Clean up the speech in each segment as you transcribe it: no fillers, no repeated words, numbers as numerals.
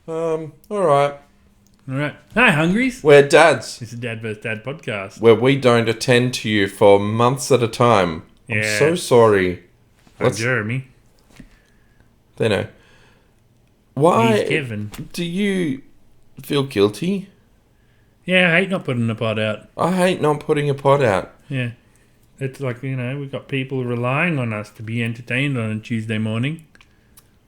All right. All right. Hi, Hungries. We're dads, This is Dad vs. Dad podcast. where we don't attend to you for months at a time. I'm Yeah. so sorry. I'm Jeremy. They know. Why He's Kevin. do you feel guilty? Yeah, I hate not putting the pod out. I hate not putting a pod out. Yeah. It's like, we've got people relying on us to be entertained on a Tuesday morning.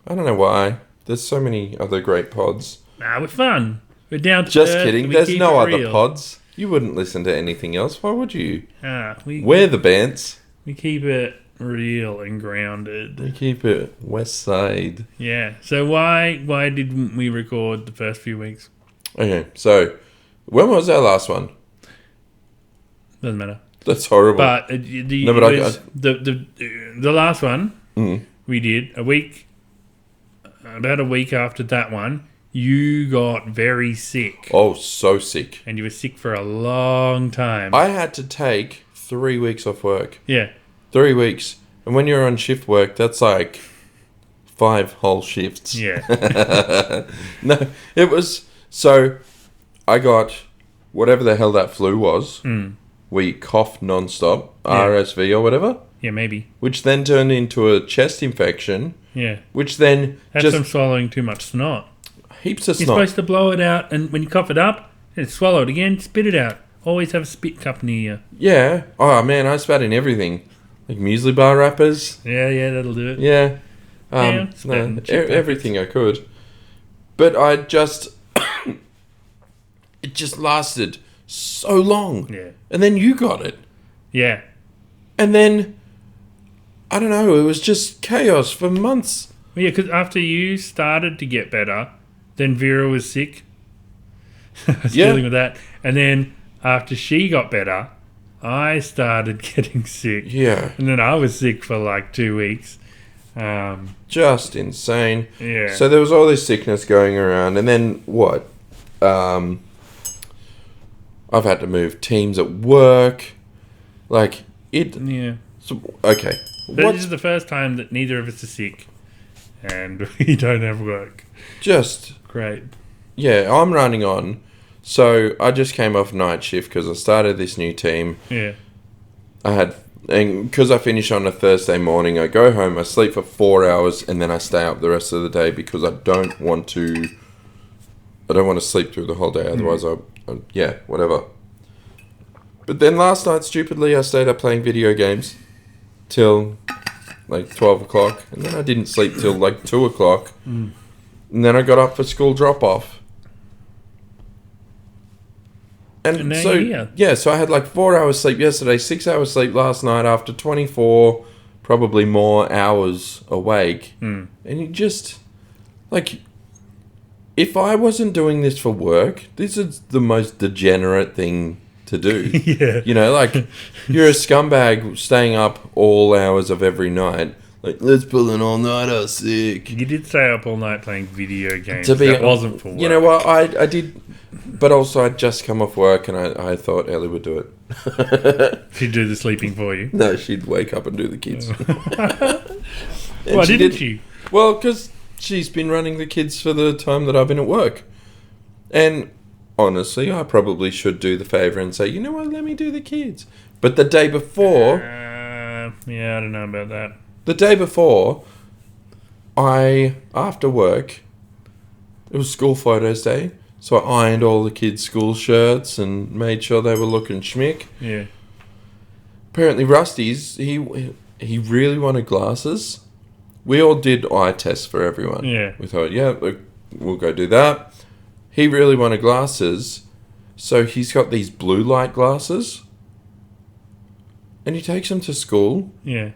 I don't know why. There's so many other great pods. Nah, we're fun. We're down to Just earth, kidding. we There's keep no it other real. pods. You wouldn't listen to anything else. Why would you? We We're the bands. keep it real and grounded. We keep it West Side. Yeah. So why didn't we record the first few weeks? Okay, so when was our last one? Doesn't matter. That's horrible. But the last one Mm. we did about a week after that one, you got very sick. Oh, so sick. And you were sick for a long time. I had to take 3 weeks off work. Yeah. 3 weeks. And when you're on shift work, that's like 5 whole shifts. Yeah. No, it was... So, I got whatever the hell that flu was. Mm. We coughed non-stop. Yeah. RSV or whatever. Yeah, maybe. Which then turned into a chest infection. Yeah. Which then That's just... from swallowing too much snot. Heaps of You're snot. supposed to blow it out, and when you cough it up, and swallow it again, spit it out. Always have a spit cup near you. Yeah. Oh, man, I spat in everything. Like muesli bar wrappers. Yeah, that'll do it. Yeah. spat in chip packets. Everything I could. But I just... it just lasted so long. Yeah. And then you got it. Yeah. And then... I don't know, it was just chaos for months. Well, yeah, because after you started to get better, then Vera was sick. I was Yeah. dealing with that. And then after she got better, I started getting sick. Yeah. And then I was sick for like 2 weeks. Just insane. Yeah. So there was all this sickness going around. And then what? I've had to move teams at work. Like, it... Yeah. So, okay. This is the first time that neither of us are sick. And we don't have work. Just... Great. Yeah, I'm running on. So I just came off night shift because I started this new team. Yeah. And because I finish on a Thursday morning, I go home, I sleep for 4 hours, and then I stay up the rest of the day because I don't want to sleep through the whole day. Otherwise, whatever. But then last night, stupidly, I stayed up playing video games till like 12 o'clock, and then I didn't sleep till like 2 o'clock. Mm. And then I got up for school drop-off. And now so, you're here. yeah, so I had like 4 hours sleep yesterday, 6 hours sleep last night after 24, probably more hours awake. Mm. And you just, like, if I wasn't doing this for work, this is the most degenerate thing to do. Yeah. You know, like, you're a scumbag staying up all hours of every night. Like, let's pull an all-nighter, sick. You did stay up all night playing video games. To be- that wasn't for work. You know what, I did, but also I'd just come off work and I thought Ellie would do it. She'd do the sleeping for you. No, she'd wake up and do the kids. Why didn't you? Well, because she's been running the kids for the time that I've been at work. And honestly, I probably should do the favour and say, you know what, let me do the kids. But the day before... yeah, I don't know about that. The day before, after work, it was school photos day, so I ironed all the kids' school shirts and made sure they were looking schmick. Yeah. Apparently Rusty's, he really wanted glasses. We all did eye tests for everyone. Yeah. We thought, yeah, look, we'll go do that. He really wanted glasses, so he's got these blue light glasses, and he takes them to school. Yeah.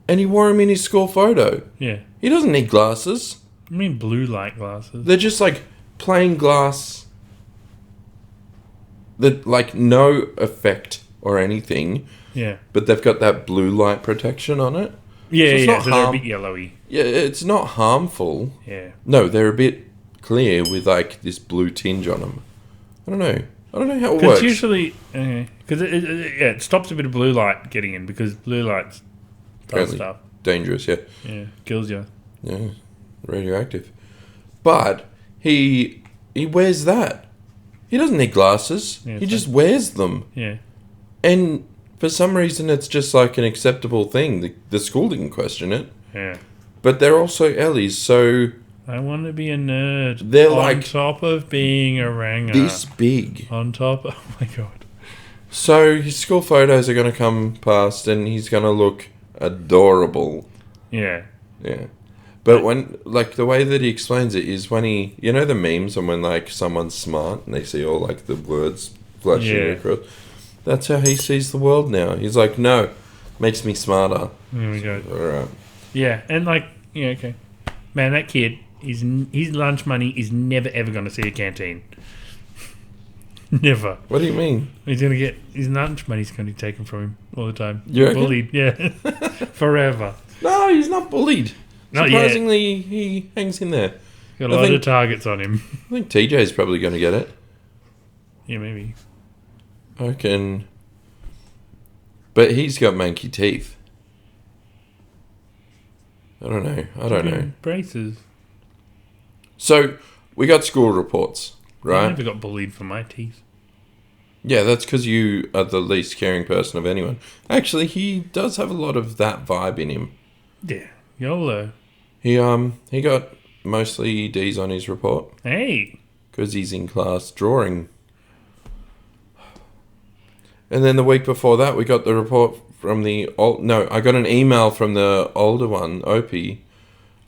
And he wore them in his school photo. Yeah. He doesn't need glasses. I mean blue light glasses. They're just like plain glass. That like no effect or anything. Yeah. But they've got that blue light protection on it. Yeah, So it's yeah. not So they're a bit yellowy. Yeah, it's not harmful. Yeah. No, they're a bit clear with like this blue tinge on them. I don't know how it works. Because usually, because it stops a bit of blue light getting in because blue light does Apparently stuff. dangerous, yeah. Yeah, kills you. Yeah, radioactive. But he wears that. He doesn't need glasses. Yeah, he just wears them. Yeah. And for some reason, it's just like an acceptable thing. The school didn't question it. Yeah. But they're also Ellies, so... I want to be a nerd. They're on like... top of being a ranger. this big. On top... Oh, my God. So his school photos are going to come past and he's going to look adorable. Yeah. Yeah. But when, like, the way that he explains it is when he... You know the memes and when, like, someone's smart and they see all, like, the words flashing across? That's how he sees the world now. He's like, no, makes me smarter. There we go. All right. Yeah, and, like, yeah, okay. Man, that kid, his lunch money is never, ever going to see a canteen. Never. What do you mean? He's going to get... His lunch money's going to be taken from him all the time. You reckon? Bullied, yeah. Forever. No, he's not bullied. Not Surprisingly, he hangs in there. Got a lot of targets on him. I think TJ's probably going to get it. Yeah, maybe. I reckon. But he's got manky teeth. I don't know. Braces. So, we got school reports, I right? never got bullied for my teeth. Yeah, that's because you are the least caring person of anyone. Actually, he does have a lot of that vibe in him. Yeah. YOLO. He got mostly D's on his report. Hey. Because he's in class drawing. And then the week before that, we got the report from the old... No, I got an email from the older one, Opie.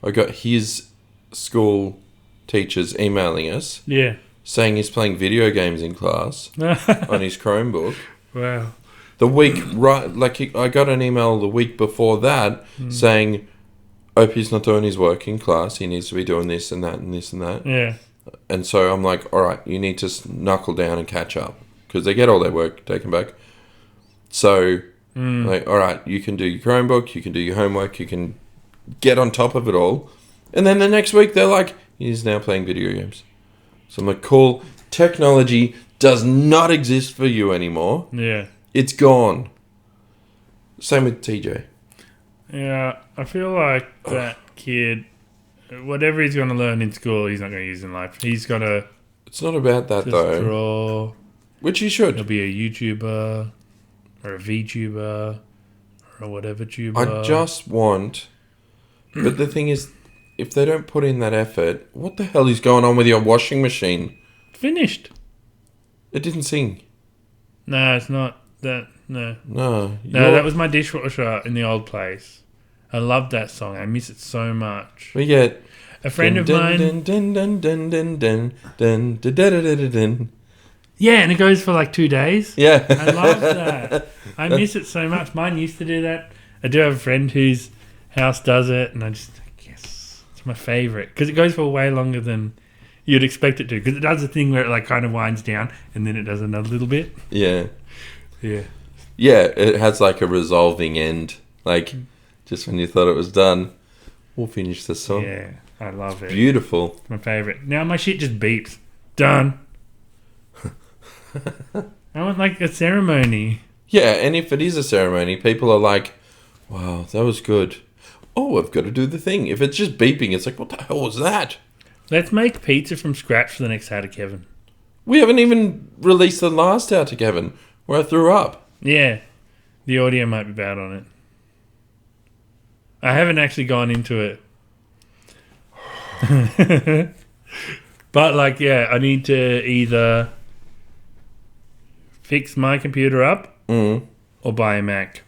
I got his school teachers emailing us. Yeah. Saying he's playing video games in class on his Chromebook. Wow. The week... I got an email the week before that saying... Opie's not doing his work in class. He needs to be doing this and that and this and that. Yeah. And so I'm like, all right, you need to knuckle down and catch up. Because they get all their work taken back. So, like, all right, you can do your Chromebook, you can do your homework, you can get on top of it all. And then the next week, they're like, he's now playing video games. So I'm like, cool. Technology does not exist for you anymore. Yeah. It's gone. Same with TJ. Yeah, I feel like that kid, whatever he's going to learn in school, he's not going to use in life. He's going to... It's not about that, though. Draw. Which he should. He'll be a YouTuber or a VTuber or a whatever tuber. I just want... But the thing is, if they don't put in that effort, what the hell is going on with your washing machine? Finished. It didn't sing. No, it's not that... No. No. That was my dishwasher in the old place. I loved that song. I miss it so much. We get... A friend of mine... Yeah, and it goes for like 2 days. Yeah. I love that. I miss it so much. Mine used to do that. I do have a friend whose house does it, and I just... Yes. It's my favourite. Because it goes for way longer than you'd expect it to. Because it does the thing where it like kind of winds down, and then it does another little bit. Yeah. Yeah. Yeah, it has like a resolving end. Like, just when you thought it was done, we'll finish the song. Yeah, I love it. Beautiful. It's my favourite. Now my shit just beeps. Done. I want like a ceremony. Yeah, and if it is a ceremony, people are like, wow, that was good. Oh, I've got to do the thing. If it's just beeping, it's like, what the hell was that? Let's make pizza from scratch for the next How to Kevin. We haven't even released the last How to Kevin, where I threw up. Yeah, the audio might be bad on it. I haven't actually gone into it. But, like, yeah, I need to either fix my computer up or buy a Mac.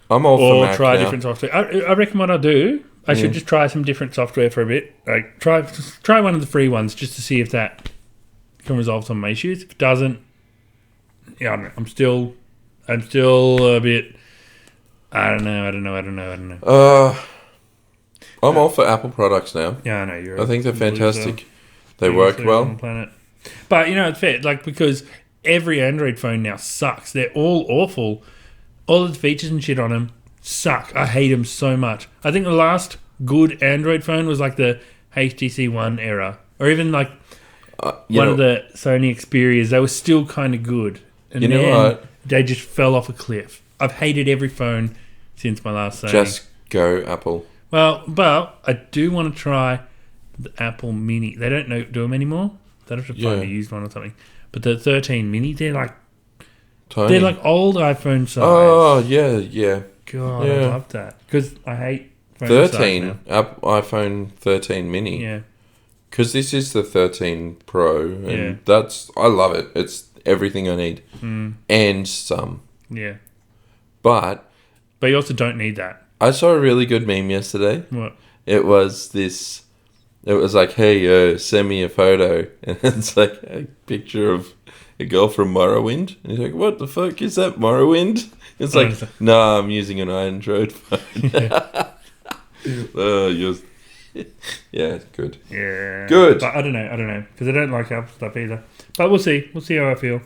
I'm all for Mac try now. different software. I reckon what I'll do, I should just try some different software for a bit. Like, try one of the free ones just to see if that can resolve some of my issues. If it doesn't, yeah, I don't know. I'm still a bit. I don't know. I'm all for Apple products now. Yeah, I know. I think they're fantastic. They work well. On the planet. But, you know, it's fair. Like, because every Android phone now sucks. They're all awful. All of the features and shit on them suck. I hate them so much. I think the last good Android phone was like the HTC One era. Or even like one of the Sony Xperias. They were still kind of good. And you know what? They just fell off a cliff. I've hated every phone since my last Sony. Just go Apple. Well, I do want to try the Apple Mini. They don't do them anymore. They'd have to find Yeah. a used one or something. But the 13 Mini, they're like Tiny. old iPhone size. Oh, yeah. God, Yeah. I love that because I hate phone size 13, now. iPhone 13 mini. Yeah, Because this is the 13 Pro, and Yeah. I love it. It's everything I need. And some. yeah. But But you also don't need that. I saw a really good meme yesterday. What? It was like, hey, send me a photo. And it's like a picture of a girl from Morrowind. And he's like, what the fuck is that, Morrowind? It's like, nah, I'm using an Android phone. Yeah, good. Yeah. Good. But I don't know. Because I don't like Apple stuff either. But we'll see. We'll see how I feel.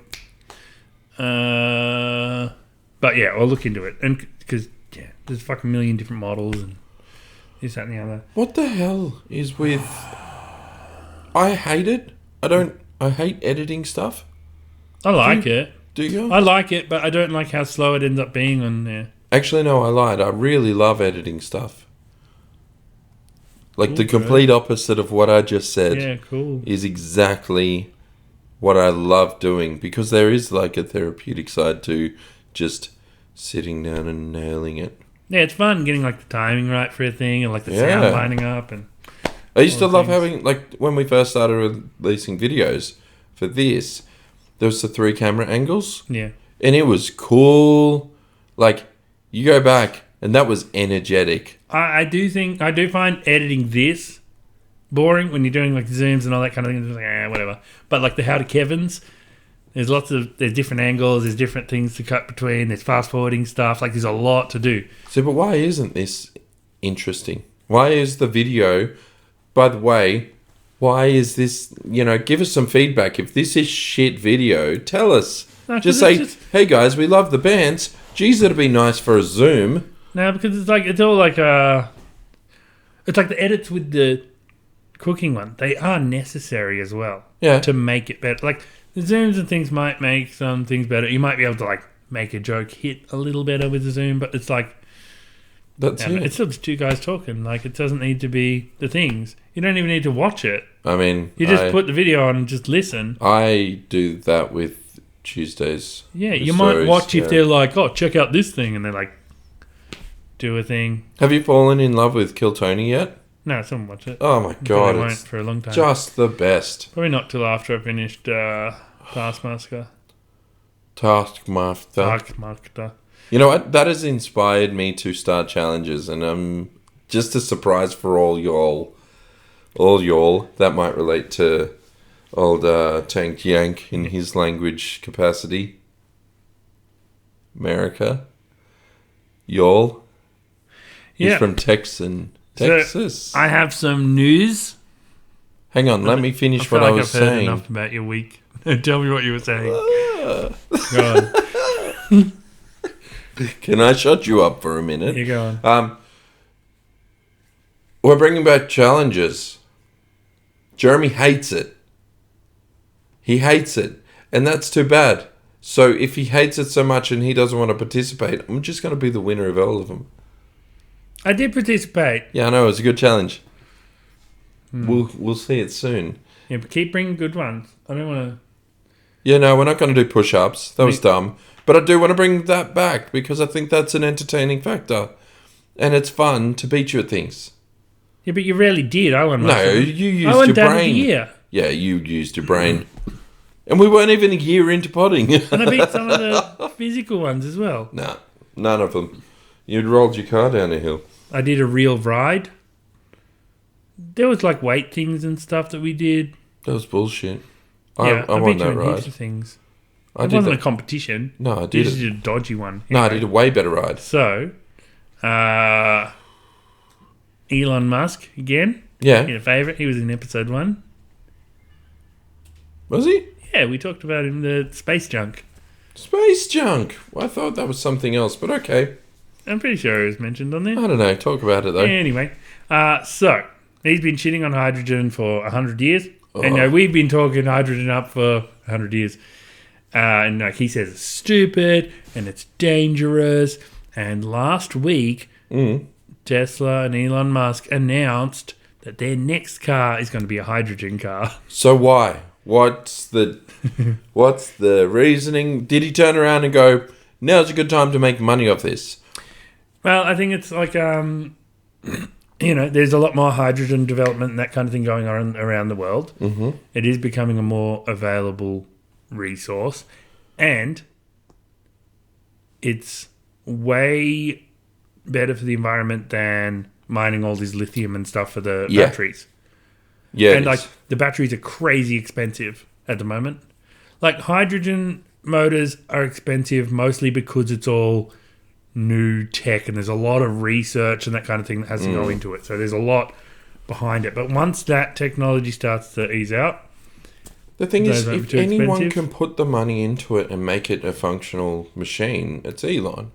But yeah, I'll look into it. And because, there's a fucking million different models and this, that, and the other. What the hell is with... I hate it. I hate editing stuff. I like it. Do you? I like it, but I don't like how slow it ends up being on there. Actually, no, I lied. I really love editing stuff. Like, Cool, the complete opposite of what I just said Yeah, cool. is exactly what I love doing. Because there is, like, a therapeutic side to just sitting down and nailing it. Yeah, it's fun getting like the timing right for a thing and like the Yeah. sound lining up. And I used to all love things. having, like, when we first started releasing videos for this, there was the 3 camera angles. yeah. And it was cool. Like, you go back, and that was energetic. I do find editing this boring when you're doing like zooms and all that kind of thing. It's like, whatever. But like the How to Kevin's, there's different angles, there's different things to cut between, there's fast forwarding stuff. Like there's a lot to do. So, but why isn't this interesting? Why is the video, by the way, why is this, give us some feedback. If this is shit video, tell us. No, 'cause Just it's say, hey guys, we love the bands. Geez, it'd be nice for a zoom. No, because it's all like it's like the edits with the cooking one. They are necessary as well. Yeah. To make it better. Like the zooms and things might make some things better. You might be able to like make a joke hit a little better with the zoom, but it's like That's it. it's still just two guys talking. Like it doesn't need to be the things. You don't even need to watch it. I mean, You just put the video on and just listen. I do that with Tuesdays. Yeah, with you might stories, watch if yeah. they're like, oh, check out this thing, and they're like, do a thing. Have you fallen in love with Kill Tony yet? No, someone watch it. Oh my Probably god, won't it's for a long time. just the best. Probably not till after I finished Taskmaster. Taskmaster. You know what? That has inspired me to start challenges, and just a surprise for all y'all that might relate to old Tank Yank in his language capacity. America. Y'all. He's Yeah. from Texas. I have some news. Hang on, let me finish what I was I've heard saying. enough about your week. Tell me what you were saying. Ah. Go on. Can I shut you up for a minute? You go on. We're bringing back challenges. Jeremy hates it. He hates it. And that's too bad. So if he hates it so much and he doesn't want to participate, I'm just going to be the winner of all of them. I did participate. Yeah, I know. It was a good challenge. We'll see it soon. Yeah, but keep bringing good ones. I don't want to... Yeah, no, we're not going to do push-ups. That was dumb. But I do want to bring that back because I think that's an entertaining factor. And it's fun to beat you at things. Yeah, but you rarely did. I won. No, you used I won your Dad of the brain. Year. Yeah, you used your brain. And we weren't even a year into potting. And I beat some of the physical ones as well. Nah, none of them. You'd rolled your car down a hill. I did a real ride. There was like weight things and stuff that we did. That was bullshit. Yeah, I I won beat you that in ride. heaps of things. I It did wasn't that. a competition. No, I You did just it. did a dodgy one. No, I Anyway. did a way better ride. So, Elon Musk again. Yeah. Your favourite. He was in episode 1. Was he? Yeah, we talked about him, the space junk. Space junk. I thought that was something else, but okay. I'm pretty sure he was mentioned on there. I don't know. Talk about it, though. Anyway, so he's been shitting on hydrogen for 100 years. Oh. And we've been talking hydrogen up for 100 years. And like he says it's stupid and it's dangerous. And last week, Tesla and Elon Musk announced that their next car is going to be a hydrogen car. So why? What's the reasoning? Did he turn around and go, now's a good time to make money off this? Well, I think it's like, there's a lot more hydrogen development and that kind of thing going on around the world. Mm-hmm. It is becoming a more available resource, and it's way better for the environment than mining all this lithium and stuff for the batteries. Yeah, and like the batteries are crazy expensive at the moment. Like hydrogen motors are expensive mostly because it's all new tech and there's a lot of research and that kind of thing that has to go into it. So there's a lot behind it. But once that technology starts to ease out, the thing is, if anyone can put the money into it and make it a functional machine, it's Elon.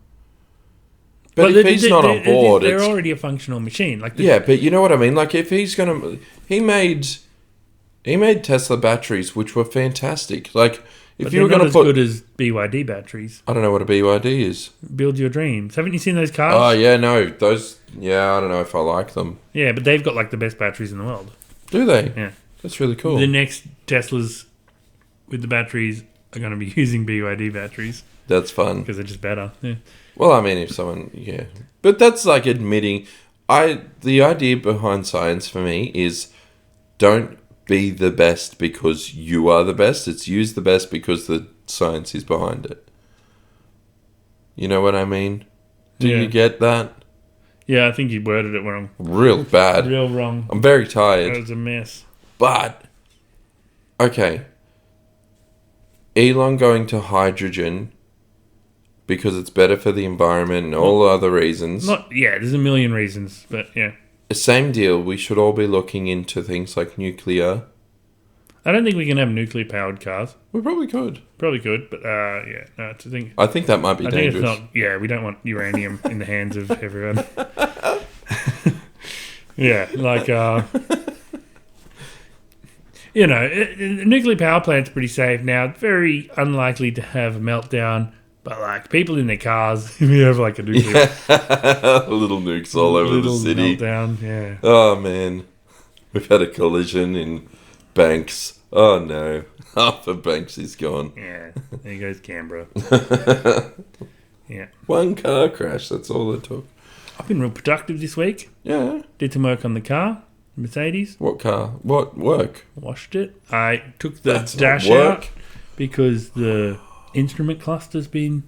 But if he's not on board, they're already a functional machine. Like but you know what I mean. Like if he's gonna, he made Tesla batteries, which were fantastic. Like if you were going to put, as good as BYD batteries. I don't know what a BYD is. Build your dreams. Haven't you seen those cars? Oh yeah, no, those. Yeah, I don't know if I like them. Yeah, but they've got like the best batteries in the world. Do they? Yeah, that's really cool. The next Teslas with the batteries are going to be using BYD batteries. That's fun because they're just better. Yeah. Well, I mean, if someone, but that's like admitting. The idea behind science for me is don't be the best because you are the best. It's use the best because the science is behind it. You know what I mean? Do you get that? Yeah, I think you worded it wrong. Real bad. Real wrong. I'm very tired. That was a mess. But, okay. Elon going to hydrogen because it's better for the environment and all other reasons. There's a million reasons, but yeah. The same deal, we should all be looking into things like nuclear. I don't think we can have nuclear-powered cars. We probably could. But it's a thing. I think that might be dangerous. It's not, we don't want uranium in the hands of everyone. Nuclear power plant's pretty safe now. Very unlikely to have a meltdown. But like people in their cars, if you have like a nuclear, little nukes all over the city. Meltdown, yeah. Oh man, we've had a collision in Banks. Oh no, half of Banks is gone. Yeah, there goes Canberra. Yeah, one car crash. That's all it took. I've been real productive this week. Yeah, did some work on the car, Mercedes. What car? What work? Washed it. I took the dash out because the instrument cluster's been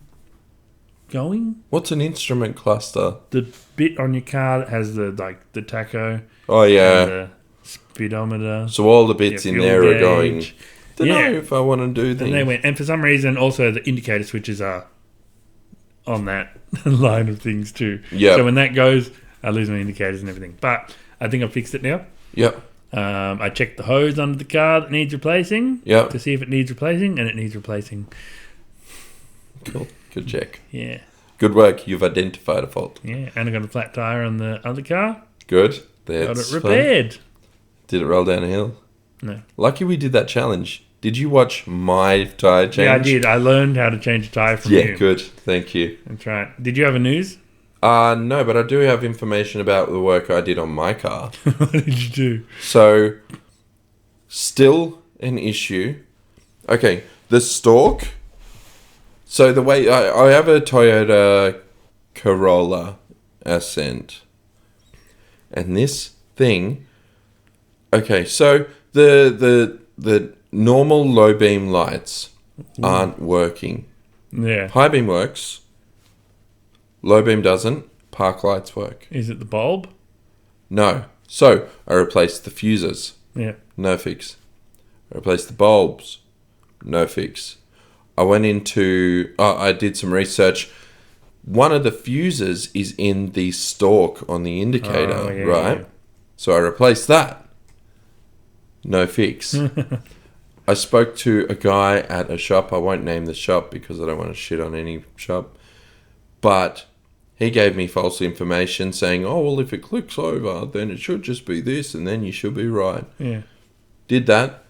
going. What's an instrument cluster? The bit on your car that has the tacho. Oh yeah. And the speedometer. So all the bits in there are going. Don't know if I want to do things. And they went, and for some reason, also the indicator switches are on that line of things too. Yeah. So when that goes, I lose my indicators and everything. But I think I've fixed it now. Yep. I checked the hose under the car that needs replacing. Yep. To see if it needs replacing, and it needs replacing. Cool. Good check. Yeah. Good work. You've identified a fault. Yeah, and I got a flat tire on the other car. Good. Got it repaired. Fun. Did it roll down a hill? No. Lucky we did that challenge. Did you watch my tire change? Yeah, I did. I learned how to change a tire from you. Yeah, good. Thank you. That's right. Did you have a news? No, but I do have information about the work I did on my car. What did you do? So, still an issue. Okay, the stalk. So the way I have a Toyota Corolla Ascent, and this thing. Okay, so the normal low beam lights aren't working. Yeah. High beam works. Low beam doesn't. Park lights work. Is it the bulb? No. So I replaced the fuses. Yeah. No fix. I replaced the bulbs. No fix. I went into... I did some research. One of the fuses is in the stalk on the indicator, right? Yeah. So I replaced that. No fix. I spoke to a guy at a shop. I won't name the shop because I don't want to shit on any shop. But he gave me false information saying, oh, well, if it clicks over, then it should just be this and then you should be right. Yeah. Did that.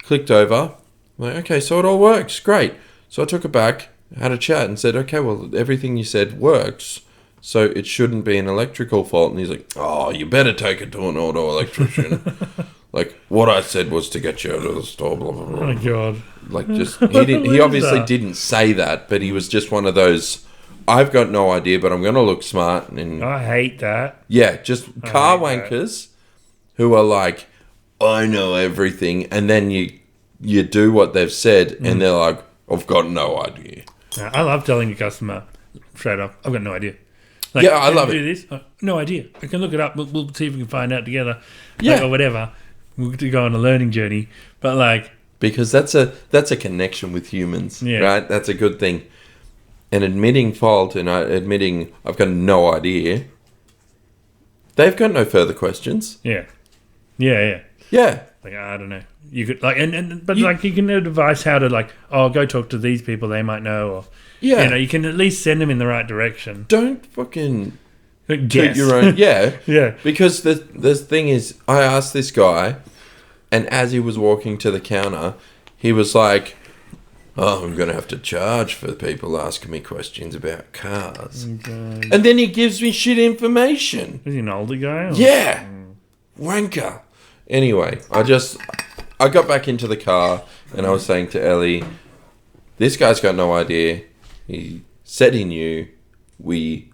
Clicked over. I'm like, okay, so it all works. Great. So I took it back, had a chat and said, okay, well, everything you said works. so it shouldn't be an electrical fault. And he's like, oh, you better take it to an auto electrician. Like, what I said was to get you out of the store, blah, blah, blah. Oh, God. Like, just, he obviously didn't say that, but he was just one of those, I've got no idea, but I'm going to look smart. And I hate that. yeah, just car wankers who are like, I know everything. And then you do what they've said, and they're like, I've got no idea. I love telling your customer straight up, I've got no idea. Like, Yeah, I love do it. This? No idea. I can look it up. We'll see if we can find out together. Yeah. Or whatever. We'll go on a learning journey. But like, Because that's a connection with humans, right? That's a good thing. And admitting fault and admitting I've got no idea, they've got no further questions. yeah. Yeah. Like, I don't know. You could like, but like, you can advise how to like, oh, go talk to these people. They might know, or Yeah. you know, you can at least send them in the right direction. Don't fucking Guess. toot your own. Yeah. Yeah. Because the thing is, I asked this guy, and as he was walking to the counter, he was like, oh, I'm going to have to charge for people asking me questions about cars. Okay. And then he gives me shit information. Is he an older guy? Or? Yeah. Wanker. Anyway, I got back into the car and I was saying to Ellie, this guy's got no idea. He said he knew. We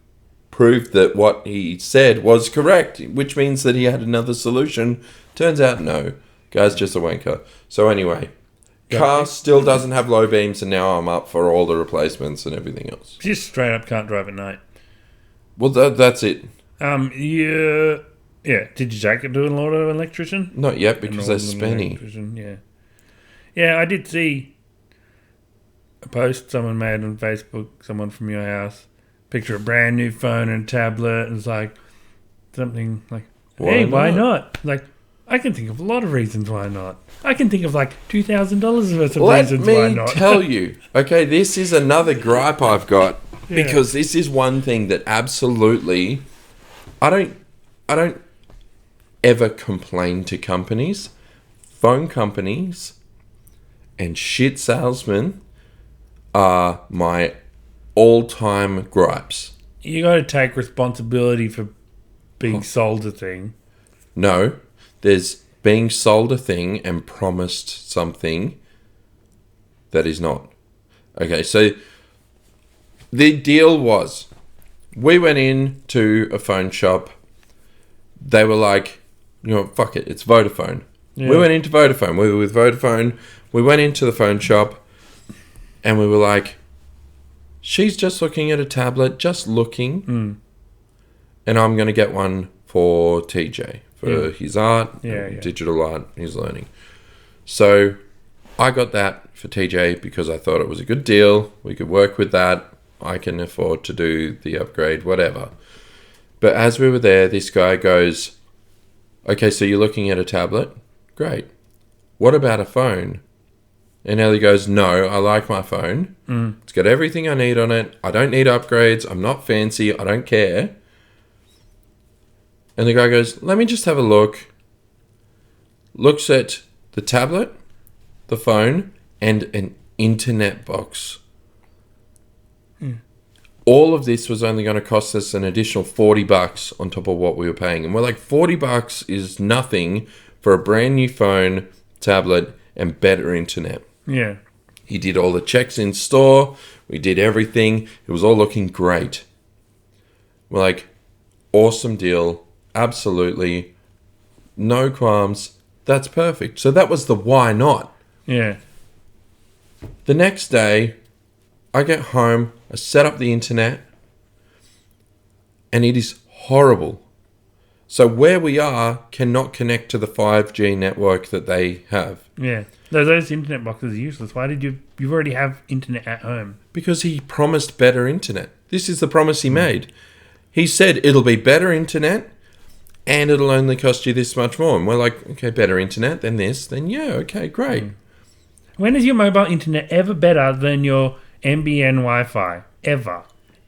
proved that what he said was correct, which means that he had another solution. Turns out no. Guy's just a wanker. So anyway, car still doesn't have low beams, and now I'm up for all the replacements and everything else. Just straight up can't drive at night. Well, that's it. Yeah. Did you take it to an auto electrician? Not yet, because they're spenny. Yeah. Yeah, I did see a post someone made on Facebook, someone from your house, picture a brand new phone and tablet, and it's like something like, hey, why not? Like, I can think of a lot of reasons why not. I can think of like $2,000 worth of reasons why not. Let me tell you, okay, this is another gripe I've got, because this is one thing that absolutely, I don't ever complain to companies, phone companies, and shit salesmen are my all-time gripes. You got to take responsibility for being sold a thing. No, there's being sold a thing and promised something that is not. Okay, so the deal was, we went in to a phone shop. They were like, you know, fuck it, it's Vodafone. Yeah. We went into Vodafone. We were with Vodafone. We went into the phone shop and we were like, she's just looking at a tablet, just looking. And I'm going to get one for TJ, for his art, digital art, his learning. So I got that for TJ because I thought it was a good deal. We could work with that. I can afford to do the upgrade, whatever. But as we were there, this guy goes, okay, so you're looking at a tablet? Great. What about a phone? And Ellie goes, no, I like my phone. It's got everything I need on it. I don't need upgrades. I'm not fancy. I don't care. And the guy goes, let me just have a look. Looks at the tablet, the phone, and an internet box. All of this was only going to cost us an additional $40 on top of what we were paying. And we're like, $40 is nothing for a brand new phone, tablet, and better internet. Yeah. He did all the checks in store. We did everything. It was all looking great. We're like, awesome deal. Absolutely. No qualms. That's perfect. So that was the why not. Yeah. The next day, I get home, I set up the internet, and it is horrible. So where we are cannot connect to the 5G network that they have. Yeah. Those internet boxes are useless. Why did you already have internet at home? Because he promised better internet. This is the promise he made. He said it'll be better internet and it'll only cost you this much more. And we're like, okay, better internet than this, then yeah, okay, great. When is your mobile internet ever better than your NBN Wi-Fi? Ever.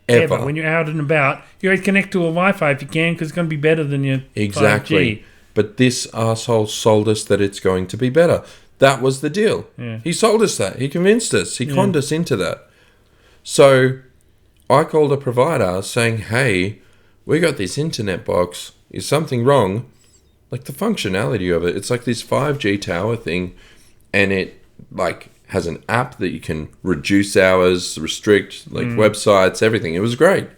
When you're out and about, you always connect to a Wi-Fi if you can, because it's going to be better than your 5G. But this arsehole sold us that it's going to be better. That was the deal. Yeah. He sold us that. He convinced us. He conned us into that. So I called a provider saying, hey, we got this internet box. Is something wrong? Like the functionality of it, it's like this 5G tower thing, and it like has an app that you can reduce hours, restrict like websites, everything. It was great,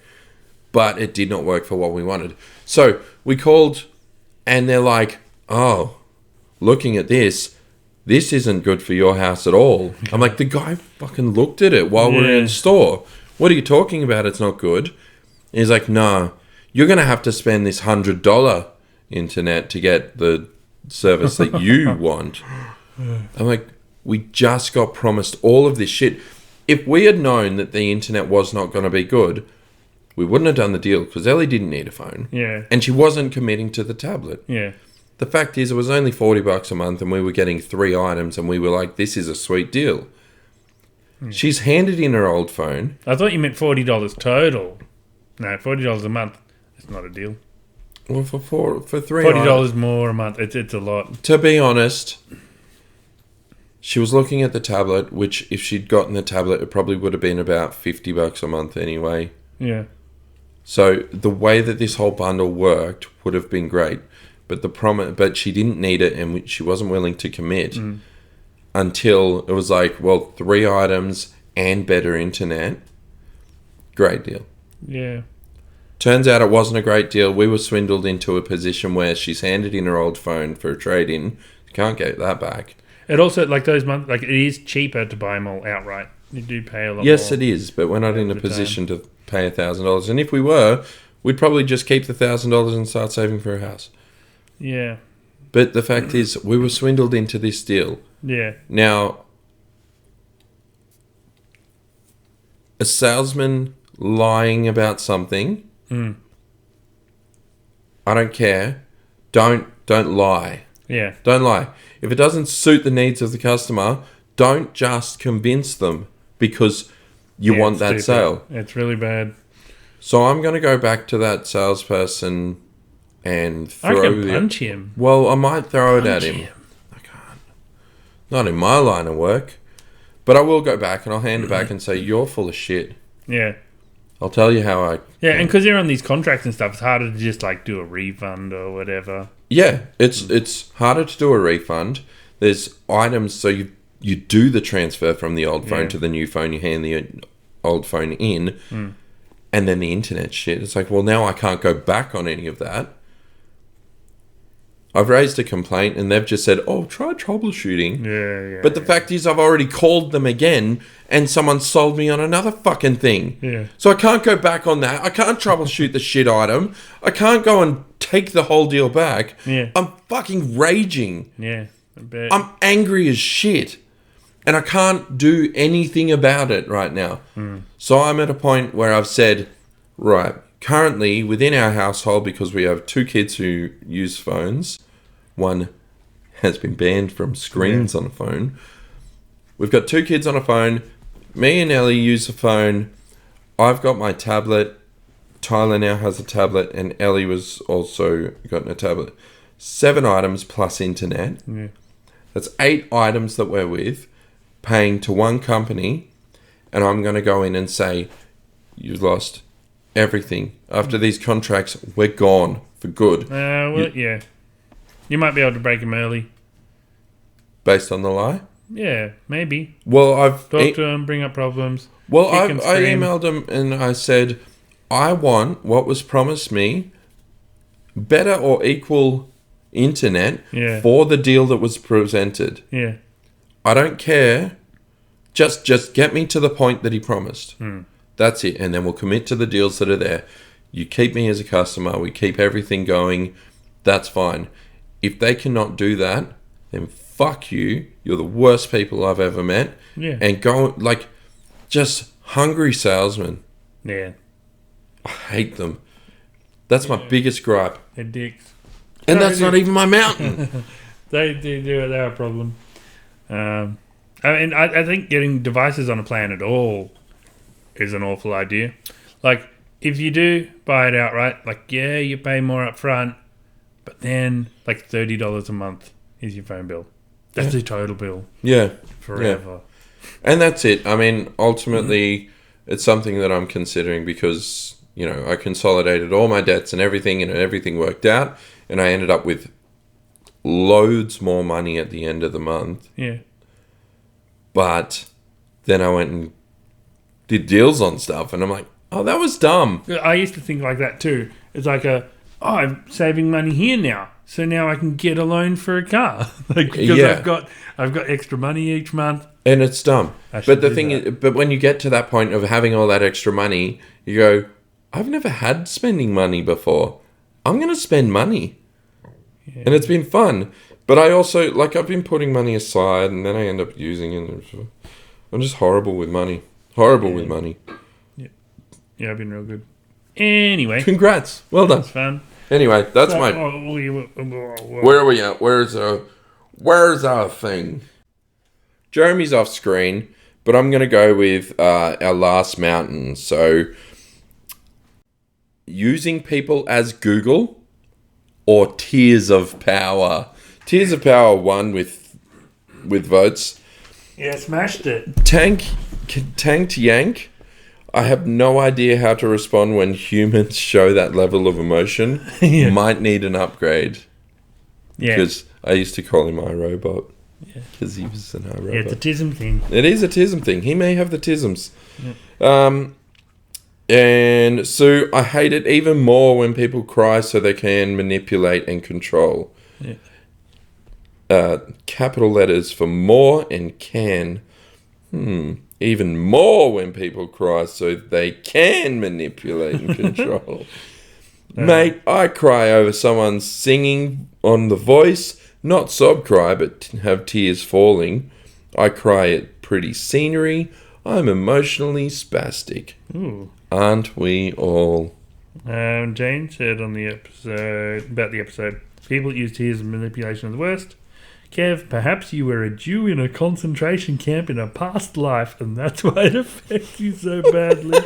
but it did not work for what we wanted. So we called, and they're like, oh, looking at this isn't good for your house at all. I'm like, the guy fucking looked at it while we were in the store. What are you talking about? It's not good. And he's like, no, you're going to have to spend this $100 internet to get the service that you want. I'm like, we just got promised all of this shit. If we had known that the internet was not going to be good, we wouldn't have done the deal because Ellie didn't need a phone. Yeah. And she wasn't committing to the tablet. Yeah. The fact is, it was only $40 a month and we were getting 3 items and we were like, this is a sweet deal. She's handed in her old phone. I thought you meant $40 total. No, $40 a month. It's not a deal. Well, for 3 $40 more a month. It's a lot. To be honest, she was looking at the tablet, which if she'd gotten the tablet, it probably would have been about $50 a month anyway. Yeah. So the way that this whole bundle worked would have been great, but she didn't need it, and she wasn't willing to commit until it was like, well, 3 items and better internet. Great deal. Yeah. Turns out it wasn't a great deal. We were swindled into a position where she's handed in her old phone for a trade-in. Can't get that back. It also, like those months, like it is cheaper to buy them all outright. You do pay a lot more. Yes, it is, but we're not in a position to pay $1,000. And if we were, we'd probably just keep the $1,000 and start saving for a house. Yeah. But the fact is, we were swindled into this deal. Yeah. Now, a salesman lying about something, I don't care. Don't lie. Yeah. Don't lie. If it doesn't suit the needs of the customer, don't just convince them because you want that stupid. sale. It's really bad. So I'm going to go back to that salesperson and I throw can punch him. Well, I might throw it at him. Him. I can't. Not in my line of work. But I will go back and I'll hand it back and say, you're full of shit. Yeah. I'll tell you how I... Yeah, and because you're on these contracts and stuff, it's harder to just like do a refund or whatever. Yeah, it's harder to do a refund. There's items, so you do the transfer from the old phone to the new phone. You hand the old phone in, and then the internet shit. It's like, well, now I can't go back on any of that. I've raised a complaint, and they've just said, oh, try troubleshooting. Yeah. But the fact is, I've already called them again, and someone sold me on another fucking thing. Yeah. So I can't go back on that. I can't troubleshoot the shit item. I can't go and take the whole deal back. Yeah. I'm fucking raging. Yeah. I bet. I'm angry as shit. And I can't do anything about it right now. So I'm at a point where I've said, right, currently within our household, because we have 2 kids who use phones, one has been banned from screens on a phone. We've got 2 kids on a phone. Me and Ellie use a phone. I've got my tablet. Tyler now has a tablet, and Ellie was also gotten a tablet. 7 items plus internet. Yeah. That's 8 items that we're with, paying to one company, and I'm going to go in and say, you've lost everything. After these contracts, we're gone for good. Yeah. You might be able to break them early. Based on the lie? Yeah, maybe. Well, I've... Talk to them, bring up problems. Well, I emailed them and I said, I want what was promised me, better or equal internet for the deal that was presented. Yeah. I don't care. Just get me to the point that he promised. That's it. And then we'll commit to the deals that are there. You keep me as a customer. We keep everything going. That's fine. If they cannot do that, then fuck you. You're the worst people I've ever met. Yeah. And go, like, just hungry salesmen. Yeah. I hate them. That's my biggest gripe. They're dicks. And that's not even my mountain. They're a problem. I think getting devices on a plan at all is an awful idea. Like, if you do buy it outright, like, yeah, you pay more up front, but then, like, $30 a month is your phone bill. That's the total bill. Yeah. Forever. Yeah. And that's it. I mean, ultimately, it's something that I'm considering because, I consolidated all my debts and everything worked out, and I ended up with loads more money at the end of the month. Yeah. But then I went and did deals on stuff, and I'm like, oh, that was dumb. I used to think like that too. It's like I'm saving money here now, so now I can get a loan for a car. Because I've got extra money each month. And it's dumb. But the thing is, but when you get to that point of having all that extra money, you go, I've never had spending money before. I'm going to spend money. Yeah. And it's been fun. But I also, I've been putting money aside, and then I end up using it. I'm just horrible with money. With money. Yeah, I've been real good. Anyway. Congrats. Well done. That's fun. Anyway, that's Where are we at? Where's our thing? Jeremy's off screen, but I'm going to go with our last mountain. So, using people as Google or Tears of Power. Tears of Power won with votes. Yeah, smashed it. Tanked Yank. I have no idea how to respond when humans show that level of emotion. Yeah. Might need an upgrade. Yeah. Because I used to call him iRobot. Yeah. Because he was an iRobot. Yeah, it's a tism thing. It is a tism thing. He may have the tisms. Yeah. And Sue, I hate it even more when people cry so they can manipulate and control. Yeah. Capital letters for more and can. Even more when people cry so they can manipulate and control. Mate, I cry over someone singing on The Voice. Not sob cry, but have tears falling. I cry at pretty scenery. I'm emotionally spastic. Ooh. Aren't we all? Jane said on the episode, people use tears and manipulation are the worst. Kev, perhaps you were a Jew in a concentration camp in a past life, and that's why it affects you so badly.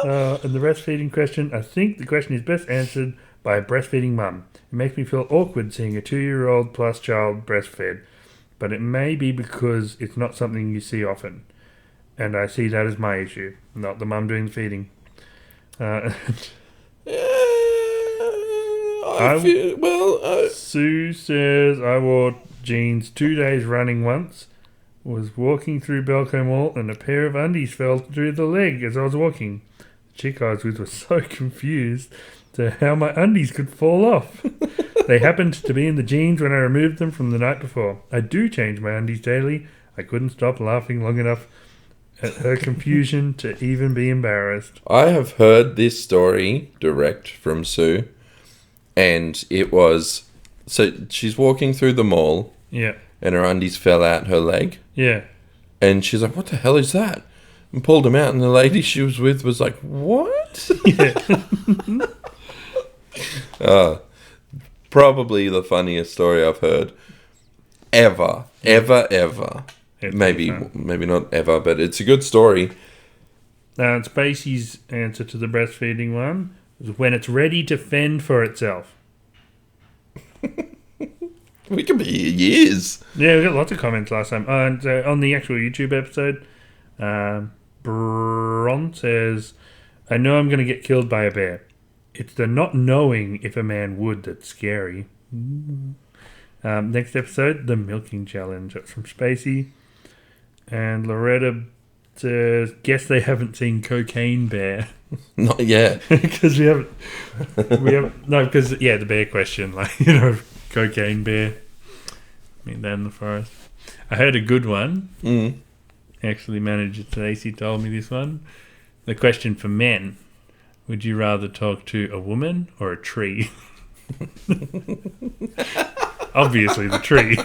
And the breastfeeding question, I think the question is best answered by a breastfeeding mum. It makes me feel awkward seeing a 2-year-old plus child breastfed, but it may be because it's not something you see often. And I see that as my issue, not the mum doing the feeding. Sue says, I wore jeans 2 days running once, was walking through Belco Mall, and a pair of undies fell through the leg as I was walking. The chick I was with was so confused to how my undies could fall off. They happened to be in the jeans when I removed them from the night before. I do change my undies daily. I couldn't stop laughing long enough at her confusion to even be embarrassed. I have heard this story direct from Sue. And it was... So she's walking through the mall. Yeah. And her undies fell out her leg. Yeah. And she's like, what the hell is that? And pulled them out. And the lady she was with was like, what? Yeah. Probably the funniest story I've heard. Ever. Maybe not ever, but it's a good story. Spacey's answer to the breastfeeding one is when it's ready to fend for itself. We could be here years. Yeah, we got lots of comments last time. And on the actual YouTube episode, Bron says, I know I'm going to get killed by a bear. It's the not knowing if a man would that's scary. Next episode, the milking challenge. That's from Spacey. And Loretta says, guess they haven't seen Cocaine Bear. Not yet. Because we haven't. No, because, the bear question. Cocaine Bear. Meet that in the forest. I heard a good one. Actually, Manager Tracy told me this one. The question for men. Would you rather talk to a woman or a tree? Obviously, the tree.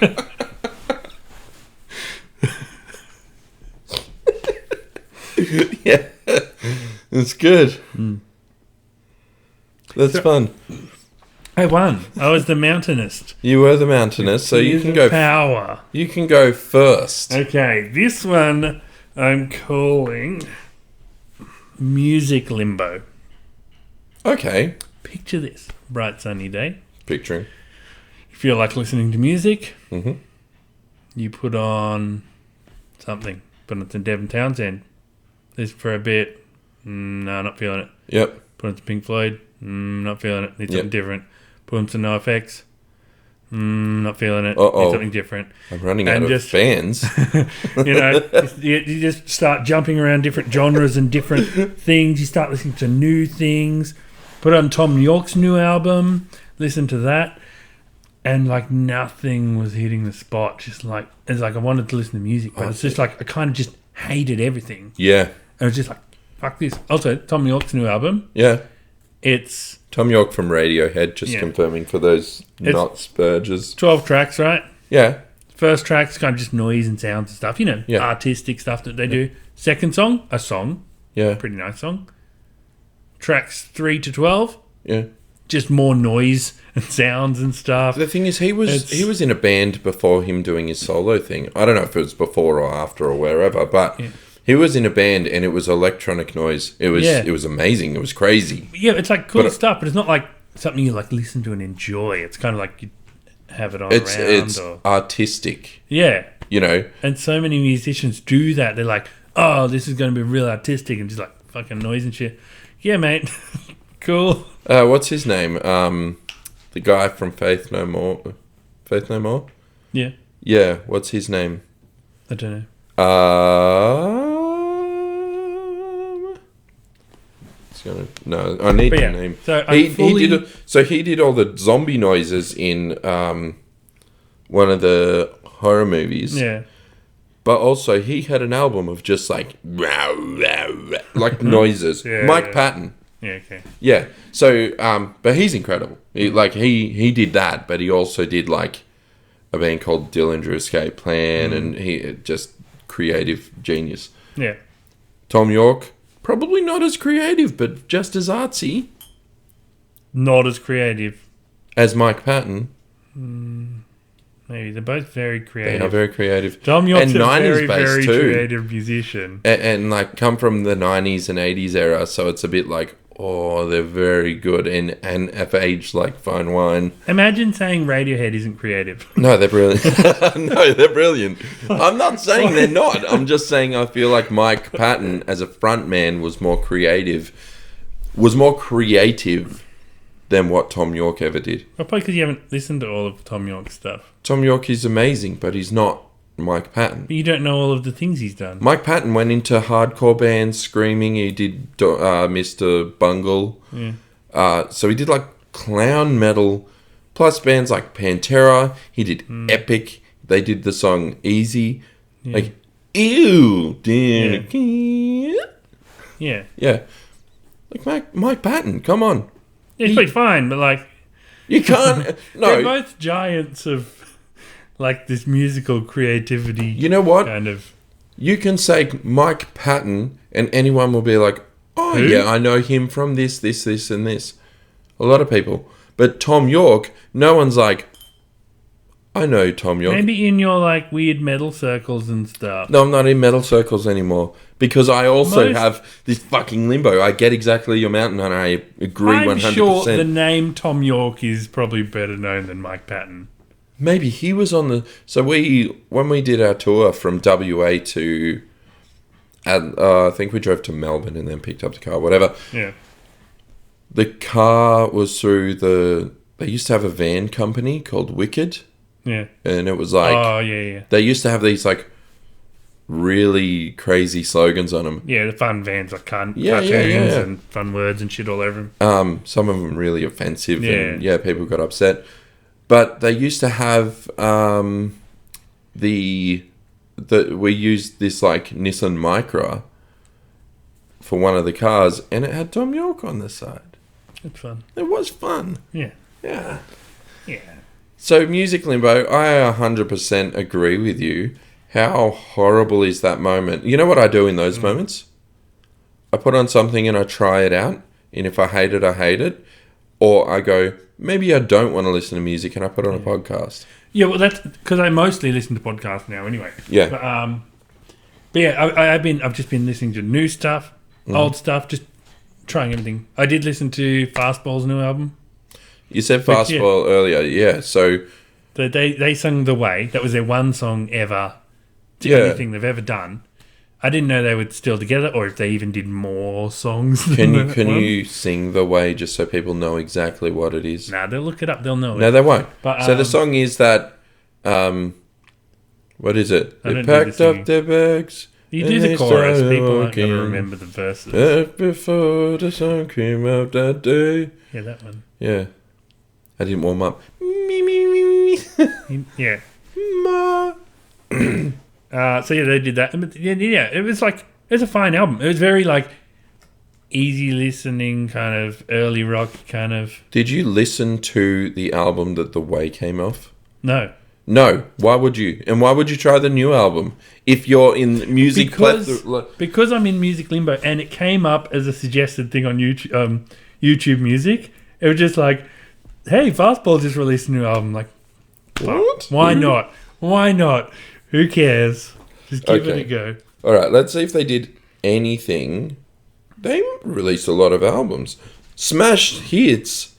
Yeah, it's good. That's fun. I won. I was the mountainist. You were the mountainist, so you can go. Power. You can go first. Okay, this one I'm calling Music Limbo. Okay. Picture this: bright sunny day. Picturing. You feel like listening to music. Mm-hmm. You put on something, but it's in Devon Townsend. Listen for a bit. No, not feeling it. Yep. Put on some Pink Floyd. Not feeling it. Need something different. Put on some NoFX. Not feeling it. Need something different. I'm running out of fans. You just start jumping around different genres and different things. You start listening to new things. Put on Tom York's new album. Listen to that. And like nothing was hitting the spot. Just like, it's like I wanted to listen to music, but it's just like I kind of just hated everything. Yeah. And it was just like, fuck this. Also, Tom York's new album. Yeah. It's Tom York from Radiohead, just confirming for those not Spurgers. 12 tracks, right? Yeah. First track's kind of just noise and sounds and stuff, artistic stuff that they do. Second song, a song. Yeah. Pretty nice song. Tracks 3 to 12. Yeah. Just more noise and sounds and stuff. The thing is, he was in a band before him doing his solo thing. I don't know if it was before or after or wherever, but he was in a band and it was electronic noise. It was amazing. It was crazy. Yeah, it's like cool stuff, but it's not like something you like listen to and enjoy. It's kind of like you have it on around. It's artistic. Yeah. And so many musicians do that. They're like, oh, this is going to be real artistic and just like fucking noise and shit. Yeah, mate. Cool. What's his name? The guy from Faith No More. Faith No More? Yeah. Yeah. What's his name? I don't know. I need the name. So he did all the zombie noises in one of the horror movies. Yeah. But also he had an album of just like noises. Mike Patton. Yeah, okay. Yeah. So but he's incredible. He did that, but he also did like a band called Dillinger Escape Plan and he just creative genius. Yeah. Tom York, probably not as creative, but just as artsy. Not as creative as Mike Patton. Maybe they're both very creative. They are very creative. Tom York's a very, very creative musician. And like come from the 90s and 80s era, so it's a bit like, oh, they're very good and have aged like fine wine. Imagine saying Radiohead isn't creative. No, they're brilliant. No, they're brilliant. I'm not saying they're not. I'm just saying I feel like Mike Patton as a frontman was more creative than what Tom York ever did. Well, probably because you haven't listened to all of Tom York's stuff. Tom York is amazing, but he's not Mike Patton. But you don't know all of the things he's done. Mike Patton went into hardcore bands, screaming. He did Mr. Bungle. Yeah. So he did like clown metal, plus bands like Pantera. He did Epic. They did the song Easy. Yeah. Like, ew. Yeah. Yeah. Like Mike Patton, come on. It's pretty fine, but like... You can't... No. They're both giants of like this musical creativity. You know what? Kind of... You can say Mike Patton and anyone will be like, oh, who? Yeah, I know him from this, and this. A lot of people. But Tom York, no one's like, I know Tom York. Maybe in your like weird metal circles and stuff. No, I'm not in metal circles anymore. Because I also have this fucking limbo. I get exactly your mountain and I agree 100%. I'm sure the name Tom York is probably better known than Mike Patton. Maybe he was on the... So when we did our tour from WA to... I think we drove to Melbourne and then picked up the car, whatever. Yeah. The car was through the... They used to have a van company called Wicked. Yeah. And it was like... Oh, yeah. They used to have these like really crazy slogans on them. Yeah, the fun vans like cartoons and fun words and shit all over them. Some of them really offensive and people got upset. But they used to have we used this like Nissan Micra for one of the cars and it had Tom York on the side. It's fun. It was fun. Yeah. Yeah. Yeah. So Music Limbo, I 100% agree with you. How horrible is that moment? You know what I do in those moments? I put on something and I try it out. And if I hate it, I hate it. Or I go, maybe I don't want to listen to music and I put on a podcast. Yeah, well, that's because I mostly listen to podcasts now anyway. Yeah. But yeah, I've just been listening to new stuff, old stuff, just trying everything. I did listen to Fastball's new album. You said Fastball earlier, yeah. So they sung The Way. That was their one song ever to anything they've ever done. I didn't know they were still together, or if they even did more songs. Can than you can that one. you sing The Way just so people know exactly what it is? Nah, they'll look it up. They'll know No, it. they won't. But, So the song is that. What is it? I They don't know the packed up their bags. You and do the they chorus. started People aren't going to walking. remember the verses. Just before the sun came up that day. Yeah, that one. Yeah. I didn't warm up. Me, me, me, me. Yeah. Ma. So yeah, they did that. And, yeah, it was a fine album. It was very like easy listening, kind of early rock, kind of. Did you listen to the album that The Way came off? No, No. Why would you? And why would you try the new album if you're in music? because I'm in music limbo, and it came up as a suggested thing on YouTube. YouTube Music. It was just like, hey, Fastball just released a new album. Like, What? why not? Why not? Who cares? Just give it Okay. a go. All right. Let's see if they did anything. They released a lot of albums. Smashed hits.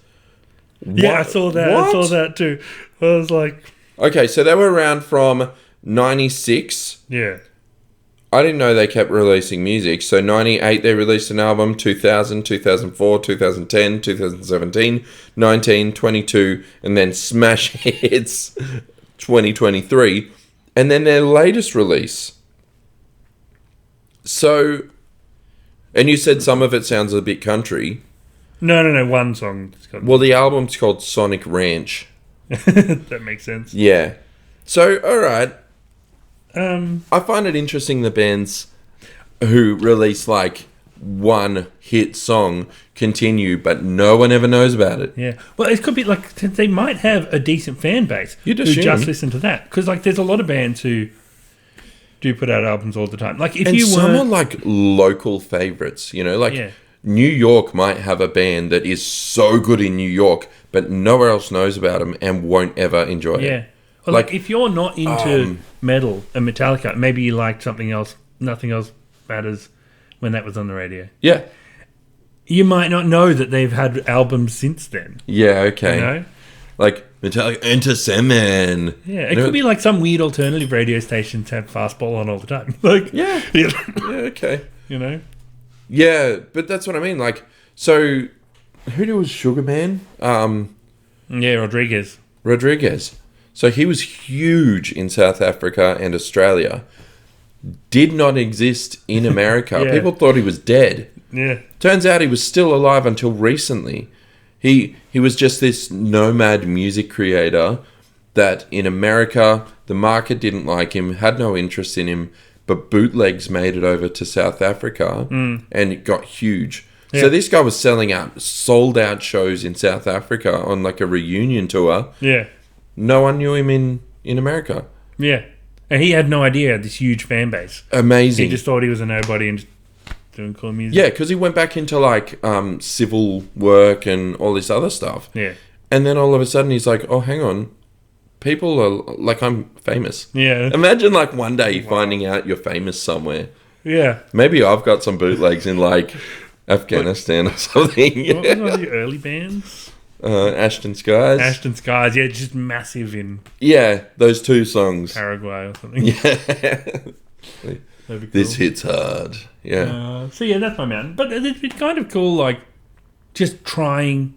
Yeah, I What? saw that. What? I saw that too. I was like, Okay, so they were around from 96. yeah. I didn't know they kept releasing music. So 98 they released an album, 2000, 2004, 2010, 2017, 19, 22, and then smash hits 2023. And then their latest release. So, and you said some of it sounds a bit country. No. One song. It's got, Well, the album's called Sonic Ranch. that makes sense. Yeah. So, all right. Um, I find it interesting the bands who release like one hit song continue, but no one ever knows about it. yeah. Well, it could be like they might have a decent fan base You'd who assume. just listen to that, because like there's a lot of bands who do put out albums all the time. Like if And you some are weren't, like local favorites, you know, like Yeah. New York might have a band that is so good in New York, but nowhere else knows about them and won't ever enjoy it. yeah. Well, like Like, if you're not into metal and Metallica, maybe you liked something else. Nothing Else Matters when that was on the radio. Yeah. You might not know that they've had albums since then. Yeah, okay. You know? Like Metallica, Enter Sandman. Yeah, it could be like some weird alternative radio stations have Fastball on all the time. Like, Yeah. yeah. Yeah, okay. You know? Yeah, but that's what I mean. Like, so who was Sugar Man? Yeah, Rodriguez. So he was huge in South Africa and Australia. Did not exist in America. Yeah. People thought he was dead. Yeah. Turns out he was still alive until recently. He was just this nomad music creator that in America the market didn't like him, had no interest in him, but bootlegs made it over to South Africa and it got huge. Yeah. So this guy was selling out sold out shows in South Africa on like a reunion tour. Yeah. No one knew him in America. Yeah. And he had no idea this huge fan base. Amazing. He just thought he was a nobody and just doing cool music. Yeah, because he went back into like civil work and all this other stuff. Yeah. And then all of a sudden he's like, oh, hang on. People are like, I'm famous. Yeah. Imagine like one day finding out you're famous somewhere. Yeah. Maybe I've got some bootlegs in like Afghanistan or something. What was one of the early bands? Ashton Skies. Ashton Skies. Yeah, just massive in Yeah, those two songs. Paraguay or something. Yeah. That'd be cool. This hits hard. Yeah. So yeah, that's my mountain. But it's kind of cool, like just trying,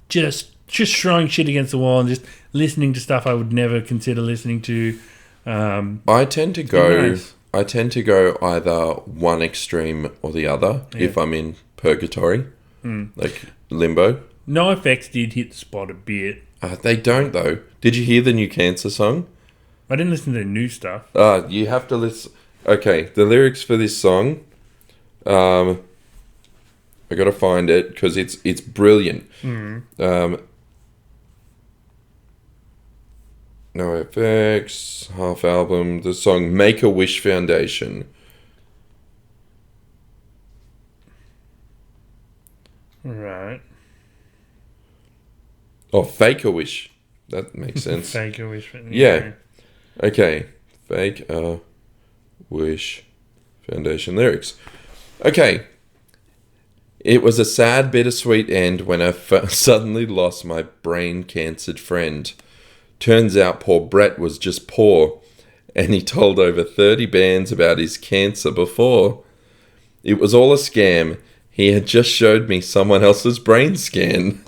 just throwing shit against the wall and just listening to stuff I would never consider listening to. I tend to go. Nice. I tend to go either one extreme or the other if I'm in purgatory, like limbo. No Effects did hit the spot a bit. They don't though. Did you hear the new Cancer song? I didn't listen to their new stuff. You have to listen. Okay, the lyrics for this song. I got to find it because it's brilliant. No Effects, half album. The song "Make a Wish Foundation." Right. Oh, Fake a Wish. That makes sense. Fake a wish. Yeah. Okay. Fake a Wish Foundation lyrics. Okay. It was a sad, bittersweet end when I suddenly lost my brain-cancered friend. Turns out poor Brett was just poor and he told over 30 bands about his cancer before. It was all a scam. He had just showed me someone else's brain scan.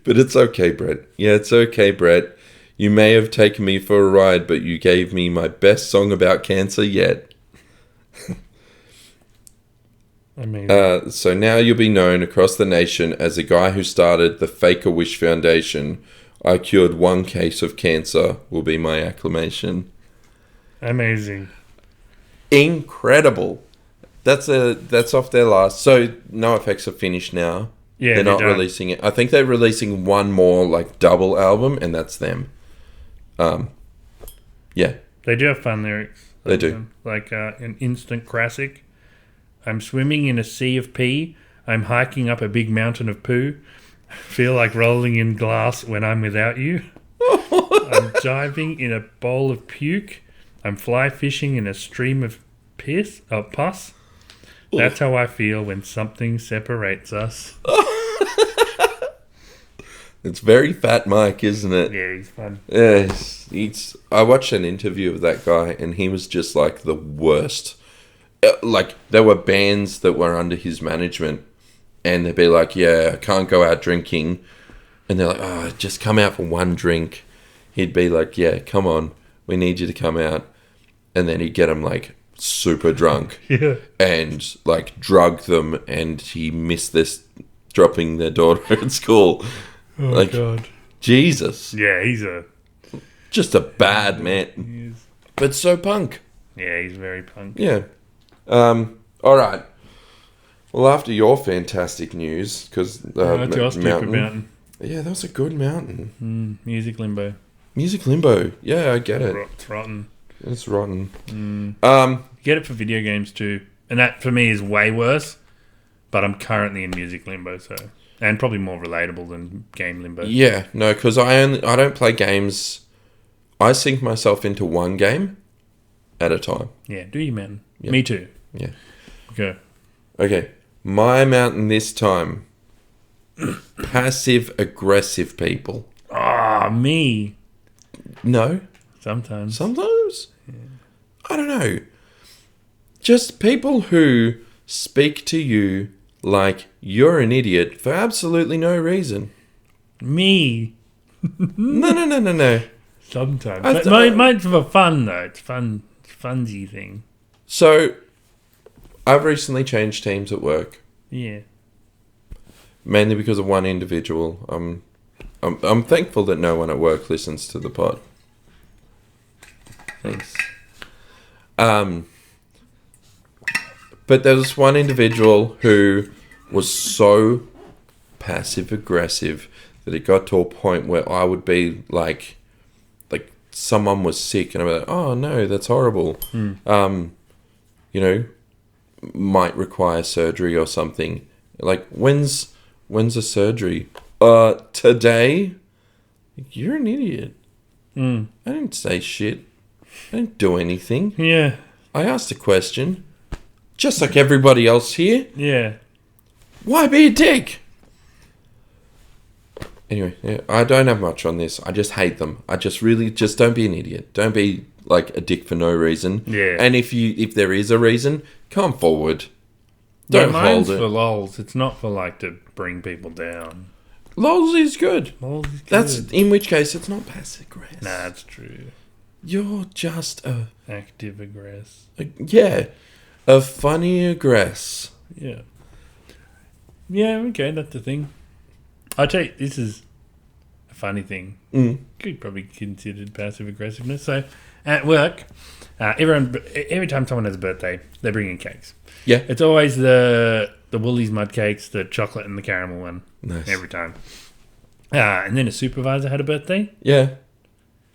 But it's okay, Brett. Yeah, it's okay, Brett. You may have taken me for a ride, but you gave me my best song about cancer yet. Amazing. So now you'll be known across the nation as the guy who started the Fake-A-Wish Foundation. I cured one case of cancer will be my acclamation. Amazing. Incredible. That's off their last. So NoFX are finished now. Yeah, they're not releasing it. I think they're releasing one more like double album, and that's them. Yeah. They do have fun lyrics. They do. Like an instant classic. I'm swimming in a sea of pee. I'm hiking up a big mountain of poo. Feel like rolling in glass when I'm without you. I'm diving in a bowl of puke. I'm fly fishing in a stream of pus. That's how I feel when something separates us. It's very Fat Mike, isn't it? Yeah, he's fun. Yeah, I watched an interview of that guy, and he was just like the worst. Like, there were bands that were under his management, and they'd be like, yeah, I can't go out drinking. And they're like, oh, just come out for one drink. He'd be like, yeah, come on, we need you to come out. And then he'd get them like super drunk. Yeah. And like drug them, and he missed this dropping their daughter at school. Oh, like, God. Jesus. Yeah, he's just a bad man. But so punk. Yeah, he's very punk. Yeah. All right. Well, after your fantastic news, because that's your stupid mountain. Yeah, that was a good mountain. Music limbo. Music limbo. Yeah, I get it. It's rotten. It's rotten. Get it for video games too, and that for me is way worse. But I'm currently in music limbo, so and probably more relatable than game limbo. Yeah, no, because I don't play games. I sink myself into one game at a time. Yeah, do you, man? Yeah. Me too. Yeah. Okay. My mountain this time. Passive aggressive people. Ah, me. No. Sometimes. Yeah. I don't know. Just people who speak to you like you're an idiot for absolutely no reason. Me. No. Sometimes. Mine's for fun, though. It's fun. It's a funsy thing. So, I've recently changed teams at work. Yeah. Mainly because of one individual. I'm thankful that no one at work listens to the pod. Thanks. But there was one individual who was so passive aggressive that it got to a point where I would be like someone was sick and I'd be like, oh no, that's horrible. Might require surgery or something. Like, when's a surgery? Today? You're an idiot. I didn't say shit. I didn't do anything. Yeah. I asked a question. Just like everybody else here. Yeah. Why be a dick? Anyway, yeah, I don't have much on this. I just hate them. I just don't be an idiot. Don't be like a dick for no reason. Yeah. And if there is a reason, come forward. Don't mine's hold it. for lols. It's not for like to bring people down. Lols is good. Lols is good. That's in which case it's not passive aggressive. Nah, that's true. You're just Active aggress. a funny aggress. Yeah. Yeah, okay, that's the thing. I'll tell you, this is a funny thing. Could probably considered passive aggressiveness. So, at work, every time someone has a birthday, they bring in cakes. Yeah. It's always the Woolies mud cakes, the chocolate and the caramel one. Nice. Every time. And then a supervisor had a birthday. Yeah.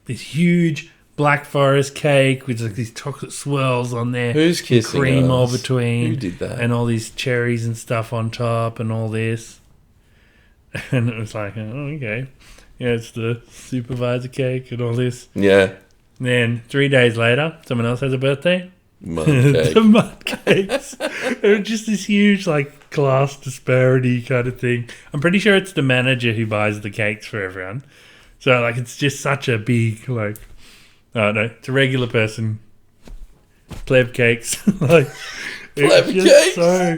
This huge Black Forest cake with like these chocolate swirls on there. Who's kissing cream us? all between. Who did that? And all these cherries and stuff on top and all this. And it was like, oh, okay. Yeah, it's the supervisor cake and all this. Yeah. Then 3 days later, someone else has a birthday. Mud cake. The mud cakes. They're just this huge, like, class disparity kind of thing. I'm pretty sure it's the manager who buys the cakes for everyone. So, like, it's just such a big, like, Oh no, it's a regular person. Pleb cakes. Like Pleb it's just cakes? so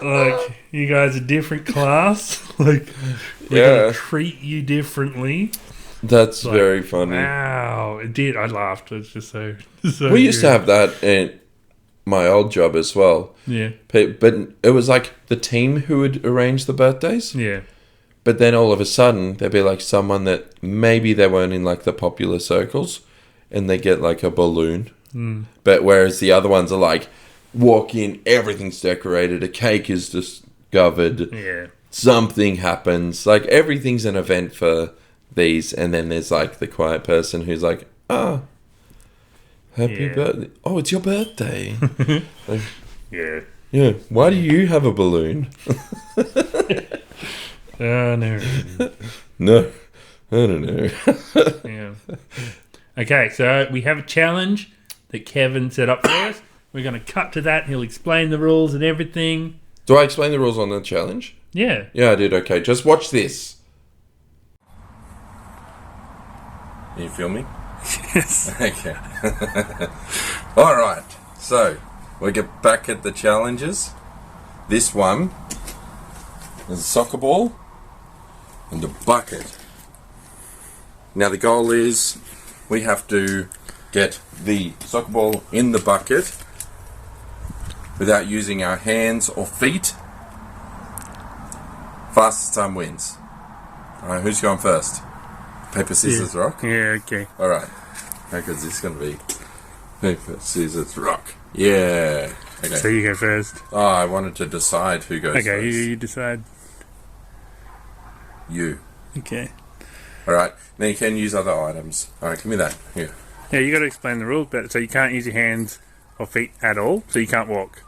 like you guys are different class. Like we're gonna treat you differently. That's Like, very funny. Wow, it did. I laughed. It's just so. We used to have that in my old job as well. Yeah, But it was like the team who would arrange the birthdays. yeah, But then all of a sudden, there'd be like someone that maybe they weren't in like the popular circles, and they get like a balloon. But whereas the other ones are like, walk in, everything's decorated, a cake is discovered, yeah. something happens, like everything's an event for these. And then there's like the quiet person who's like, happy birthday. Oh, it's your birthday. Like, Yeah. yeah. Why do you have a balloon? No. No, I don't know. Yeah. Okay, so we have a challenge that Kevin set up for us. We're going to cut to that. He'll explain the rules and everything. Do I explain the rules on the challenge? Yeah. Yeah, I did. Okay, just watch this. Can you feel me? Yes. Okay. All right. So we get back at the challenges. This one is a soccer ball and a bucket. Now the goal is we have to get the soccer ball in the bucket without using our hands or feet. Fastest time wins. All right, who's going first? Paper, scissors, rock? Yeah, okay. All right. How good is this going to be? Paper, scissors, rock. Yeah. Okay. So you go first. Oh, I wanted to decide who goes Okay, first. you decide. You. Okay. All right. Now you can use other items. All right, give me that. Here. Yeah, you got to explain the rules better. So you can't use your hands or feet at all. So you can't walk.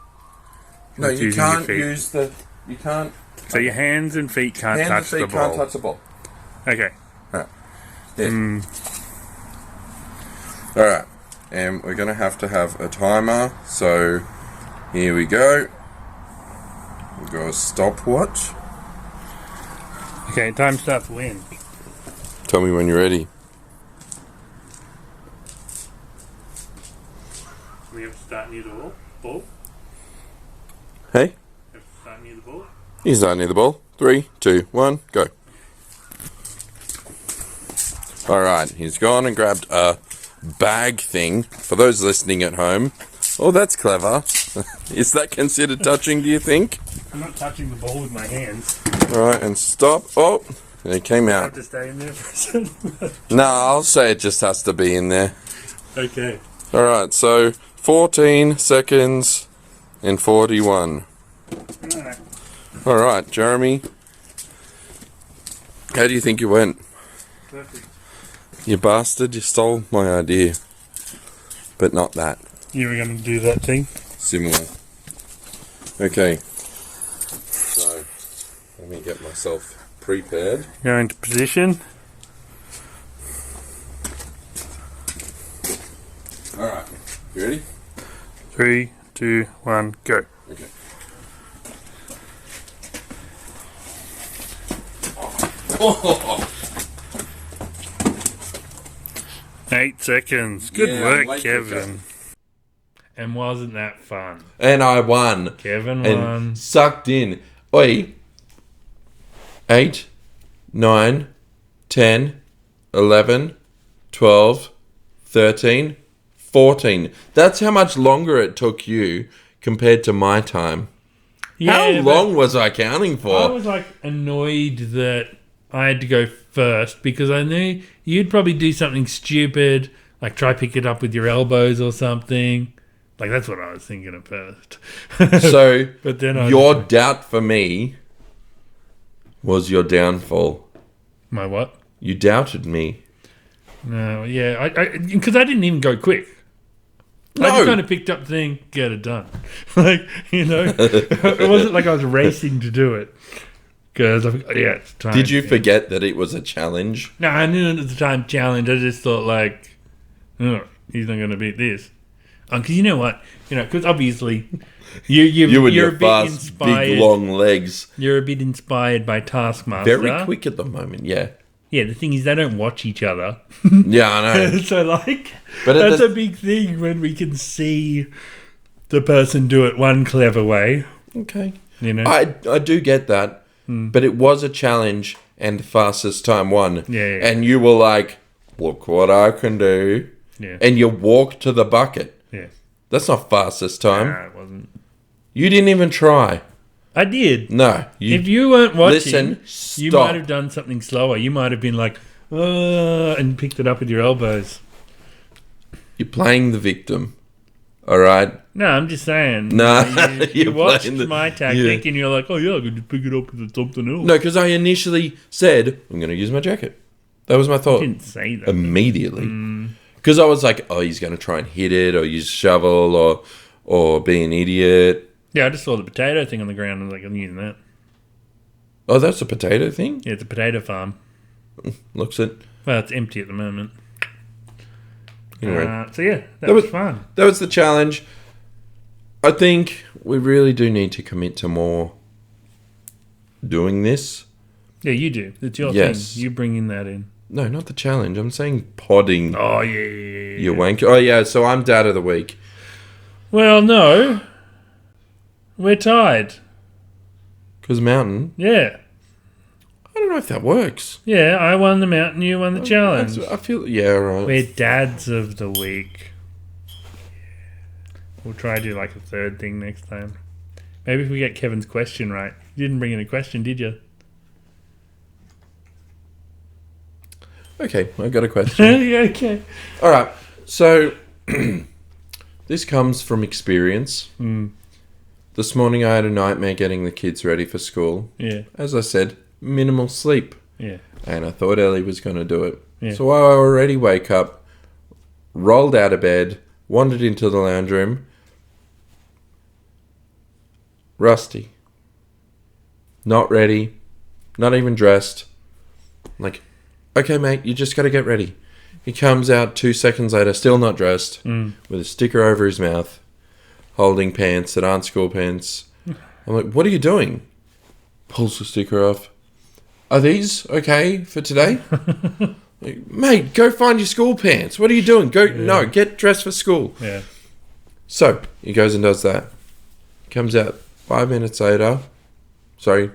No, It's you using your can't feet. use the. You can't. So your hands and feet can't Hands touch and the feet ball. can't touch the ball. Okay. All right. Yeah. All right. And we're going to have a timer. So here we go. We've got a stopwatch. Okay, time starts when? Tell me when you're ready. We have to start near the ball. Hey? We have to start near the ball. You start near the ball. 3, 2, 1, go. All right, he's gone and grabbed a bag thing. For those listening at home, oh, that's clever. Is that considered touching, do you think? I'm not touching the ball with my hands. All right, and stop. Oh, it came I have out. to stay in there for a second. No, I'll say it just has to be in there. Okay. All right, so 14 seconds and 41. Alright. All right, Jeremy. How do you think you went? Perfect. You bastard, you stole my idea. But not that. You were going to do that thing? Similar. Okay. So, let me get myself prepared. Go into position. Alright. You ready? 3, 2, 1, go. Okay. Oh. 8 seconds. Good Yeah, work, late Kevin. And wasn't that fun? And I won. Kevin And won. sucked in. Oi. 8, 9, 10, 11, 12, 13, 14. That's how much longer it took you compared to my time. How but long was I counting I for? was like annoyed that I had to go first because I knew you'd probably do something stupid, like try pick it up with your elbows or something. Like that's what I was thinking at first. So, But then I your doubt for me was your downfall. my what? You doubted me. No, yeah, because I didn't even go quick. I No. just kind of picked up the thing, get it done. Like, you know, it wasn't like I was racing to do it. Because, yeah, it's time. Did you forget that it was a challenge? No, I knew it was a time challenge. I just thought, like, oh, he's not going to beat this. Because you know what? You know, because obviously You and you're your a bit fast, inspired. big, long legs. You're a bit inspired by Taskmaster. Very quick at the moment, yeah. Yeah, the thing is, they don't watch each other. Yeah, I know. So, like, But that's a big thing when we can see the person do it one clever way. Okay. You know? I do get that. But it was a challenge and the fastest time won. Yeah. And you were like, look what I can do. Yeah. And you walked to the bucket. Yeah. That's not fastest time. No, it wasn't. You didn't even try. I did. No. If you weren't watching, Listen, you stop. might have done something slower. You might have been like, and picked it up with your elbows. You're playing the victim. All right? No, I'm just saying. No, You you're watched playing the- my tactic yeah. and you're like, oh, yeah, I could just pick it up with something else. No, because I initially said, I'm going to use my jacket. That was my I thought. didn't say that. Immediately. Because I was like, oh, he's going to try and hit it or use a shovel or be an idiot. Yeah, I just saw the potato thing on the ground and I was like, I'm using that. Oh, that's a potato thing? Yeah, it's a potato farm. Looks it. Well, it's empty at the moment. Anyway, So, yeah, that was fun. that was the challenge. I think we really do need to commit to more doing this. Yeah, you do. It's your Yes. thing. You bringing that in. No, not the challenge. I'm saying podding. Oh, yeah. You wank. Oh, yeah, so I'm dad of the week. Well, no. We're tied. Because mountain. Yeah. I don't know if that works. Yeah, I won the mountain, you won the challenge. I feel, yeah, right. We're dads of the week. We'll try to do like a third thing next time. Maybe if we get Kevin's question right. You didn't bring in a question, did you? Okay, I got a question. Yeah, okay. All right, so this comes from experience. This morning I had a nightmare getting the kids ready for school. Yeah, As I said, minimal sleep. yeah. And I thought Ellie was going to do it. Yeah. So I already wake up, rolled out of bed, wandered into the lounge room. Rusty. Not ready. Not even dressed. I'm like, okay, mate, you just got to get ready. He comes out 2 seconds later, still not dressed, with a sticker over his mouth, holding pants that aren't school pants. I'm like, what are you doing? Pulls the sticker off. Are these okay for today? Like, mate, go find your school pants. What are you doing? Go, no, get dressed for school. Yeah. So he goes and does that. Comes out 5 minutes later. Sorry,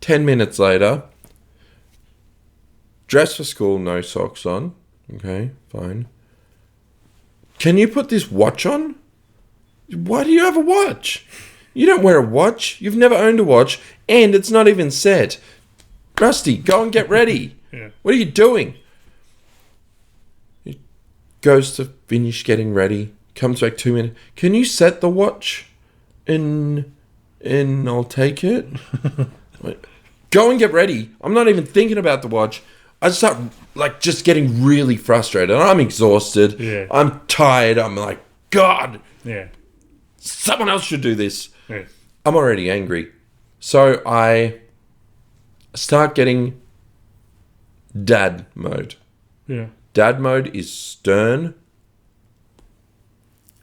10 minutes later. Dressed for school, no socks on. Okay, fine. Can you put this watch on? Why do you have a watch? You don't wear a watch. You've never owned a watch, and it's not even set. Rusty, go and get ready. Yeah. What are you doing? He goes to finish getting ready. Comes back 2 minutes. Can you set the watch? And I'll take it. Like, go and get ready. I'm not even thinking about the watch. I start like just getting really frustrated. I'm exhausted. Yeah. I'm tired. I'm like, God, Yeah. someone else should do this. Yeah. I'm already angry. So I start getting dad mode. Yeah. Dad mode is stern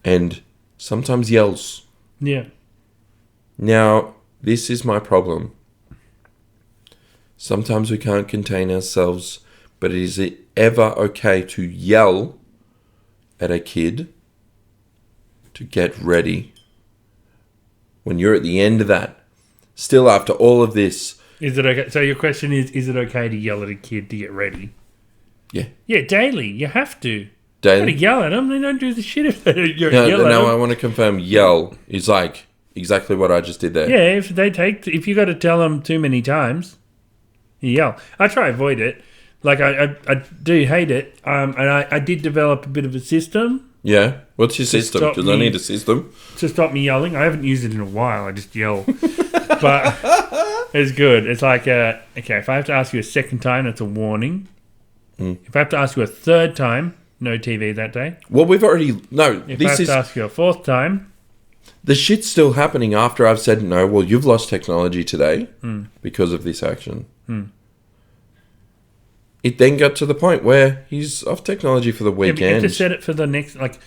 and sometimes yells. Yeah. Now, this is my problem. Sometimes we can't contain ourselves, but is it ever okay to yell at a kid to get ready when you're at the end of that? Still, after all of this, Is it okay? So your question is it okay to yell at a kid to get ready? yeah, Yeah, daily. You have to. You gotta daily. yell at them. They don't do the shit if they don't yell No, at no, I them. want to confirm. Yell is like exactly what I just did there. Yeah, if you got to tell them too many times, you yell. I try to avoid it. Like I do hate it. And I did develop a bit of a system Yeah? What's your system? stop Because I me- need a system. to stop me yelling. I haven't used it in a while. I just yell. But it's good. It's like, okay, if I have to ask you a second time, that's a warning. If I have to ask you a third time, no TV that day. Well, we've already... No, If I this have is... to ask you a fourth time, The shit's still happening after I've said, no, well, you've lost technology today because of this action. It then got to the point where he's off technology for the yeah, but you have weekend. to set it for the next, like,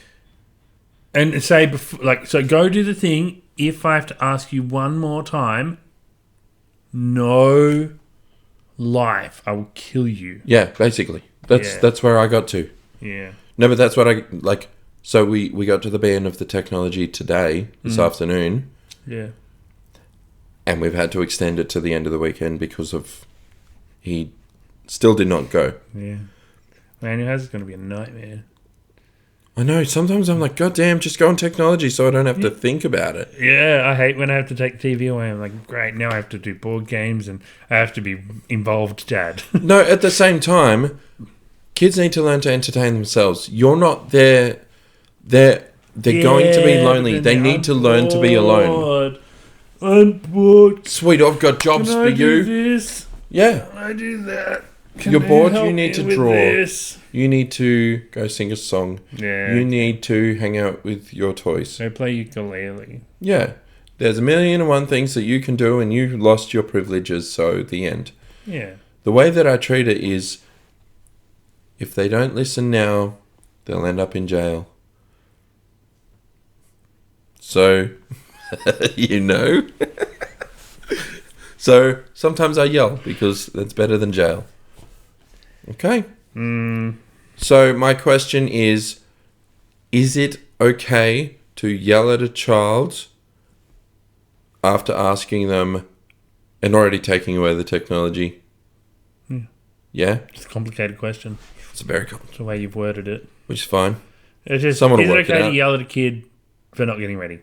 and say, before, like, so go do the thing. If I have to ask you one more time, no life, I will kill you. Yeah, basically. That's where I got to. Yeah. No, but that's what I like. So we got to the ban of the technology today, this afternoon, Yeah. and we've had to extend it to the end of the weekend because of he still did not go. Yeah. Man, it's going to be a nightmare. I know. Sometimes I'm like, God damn, just go on technology so I don't have to think about it. Yeah, I hate when I have to take TV away. I'm like, great, now I have to do board games and I have to be involved, Dad. No, at the same time, kids need to learn to entertain themselves. You're not there. They're going to be lonely. They need to learn to be alone. I'm bored. Sweet, I've got jobs for you. This? Yeah. Can I do that? You're bored, you need to draw. This? You need to go sing a song. Yeah. You need to hang out with your toys. Go play ukulele. Yeah. There's 1,000,001 things that you can do and you lost your privileges, so the end. Yeah. The way that I treat it is, if they don't listen now, they'll end up in jail. So, you know. So, sometimes I yell because that's better than jail. Okay. So, my question is it okay to yell at a child after asking them and already taking away the technology? Yeah? It's a complicated question. It's very cool. It's the way you've worded it. Which is fine. It's just, Someone will is it work it okay out. to yell at a kid for not getting ready?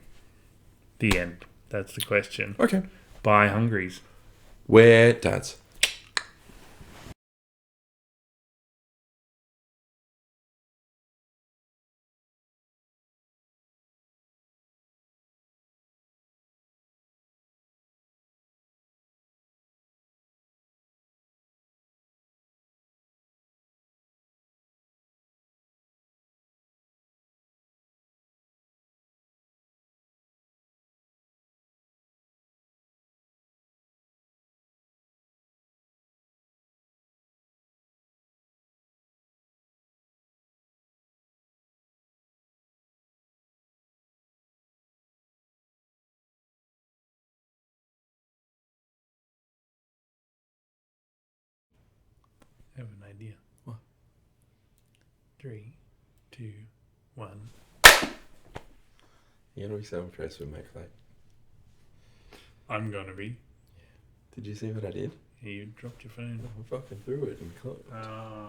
The end. That's the question. Okay. Buy Hungries. Where dads? I have an idea. What? 3, 2, 1. You're going to be so impressed with my clay. I'm going to be. Did you see what I did? You dropped your phone. I fucking threw it and closed. Ah.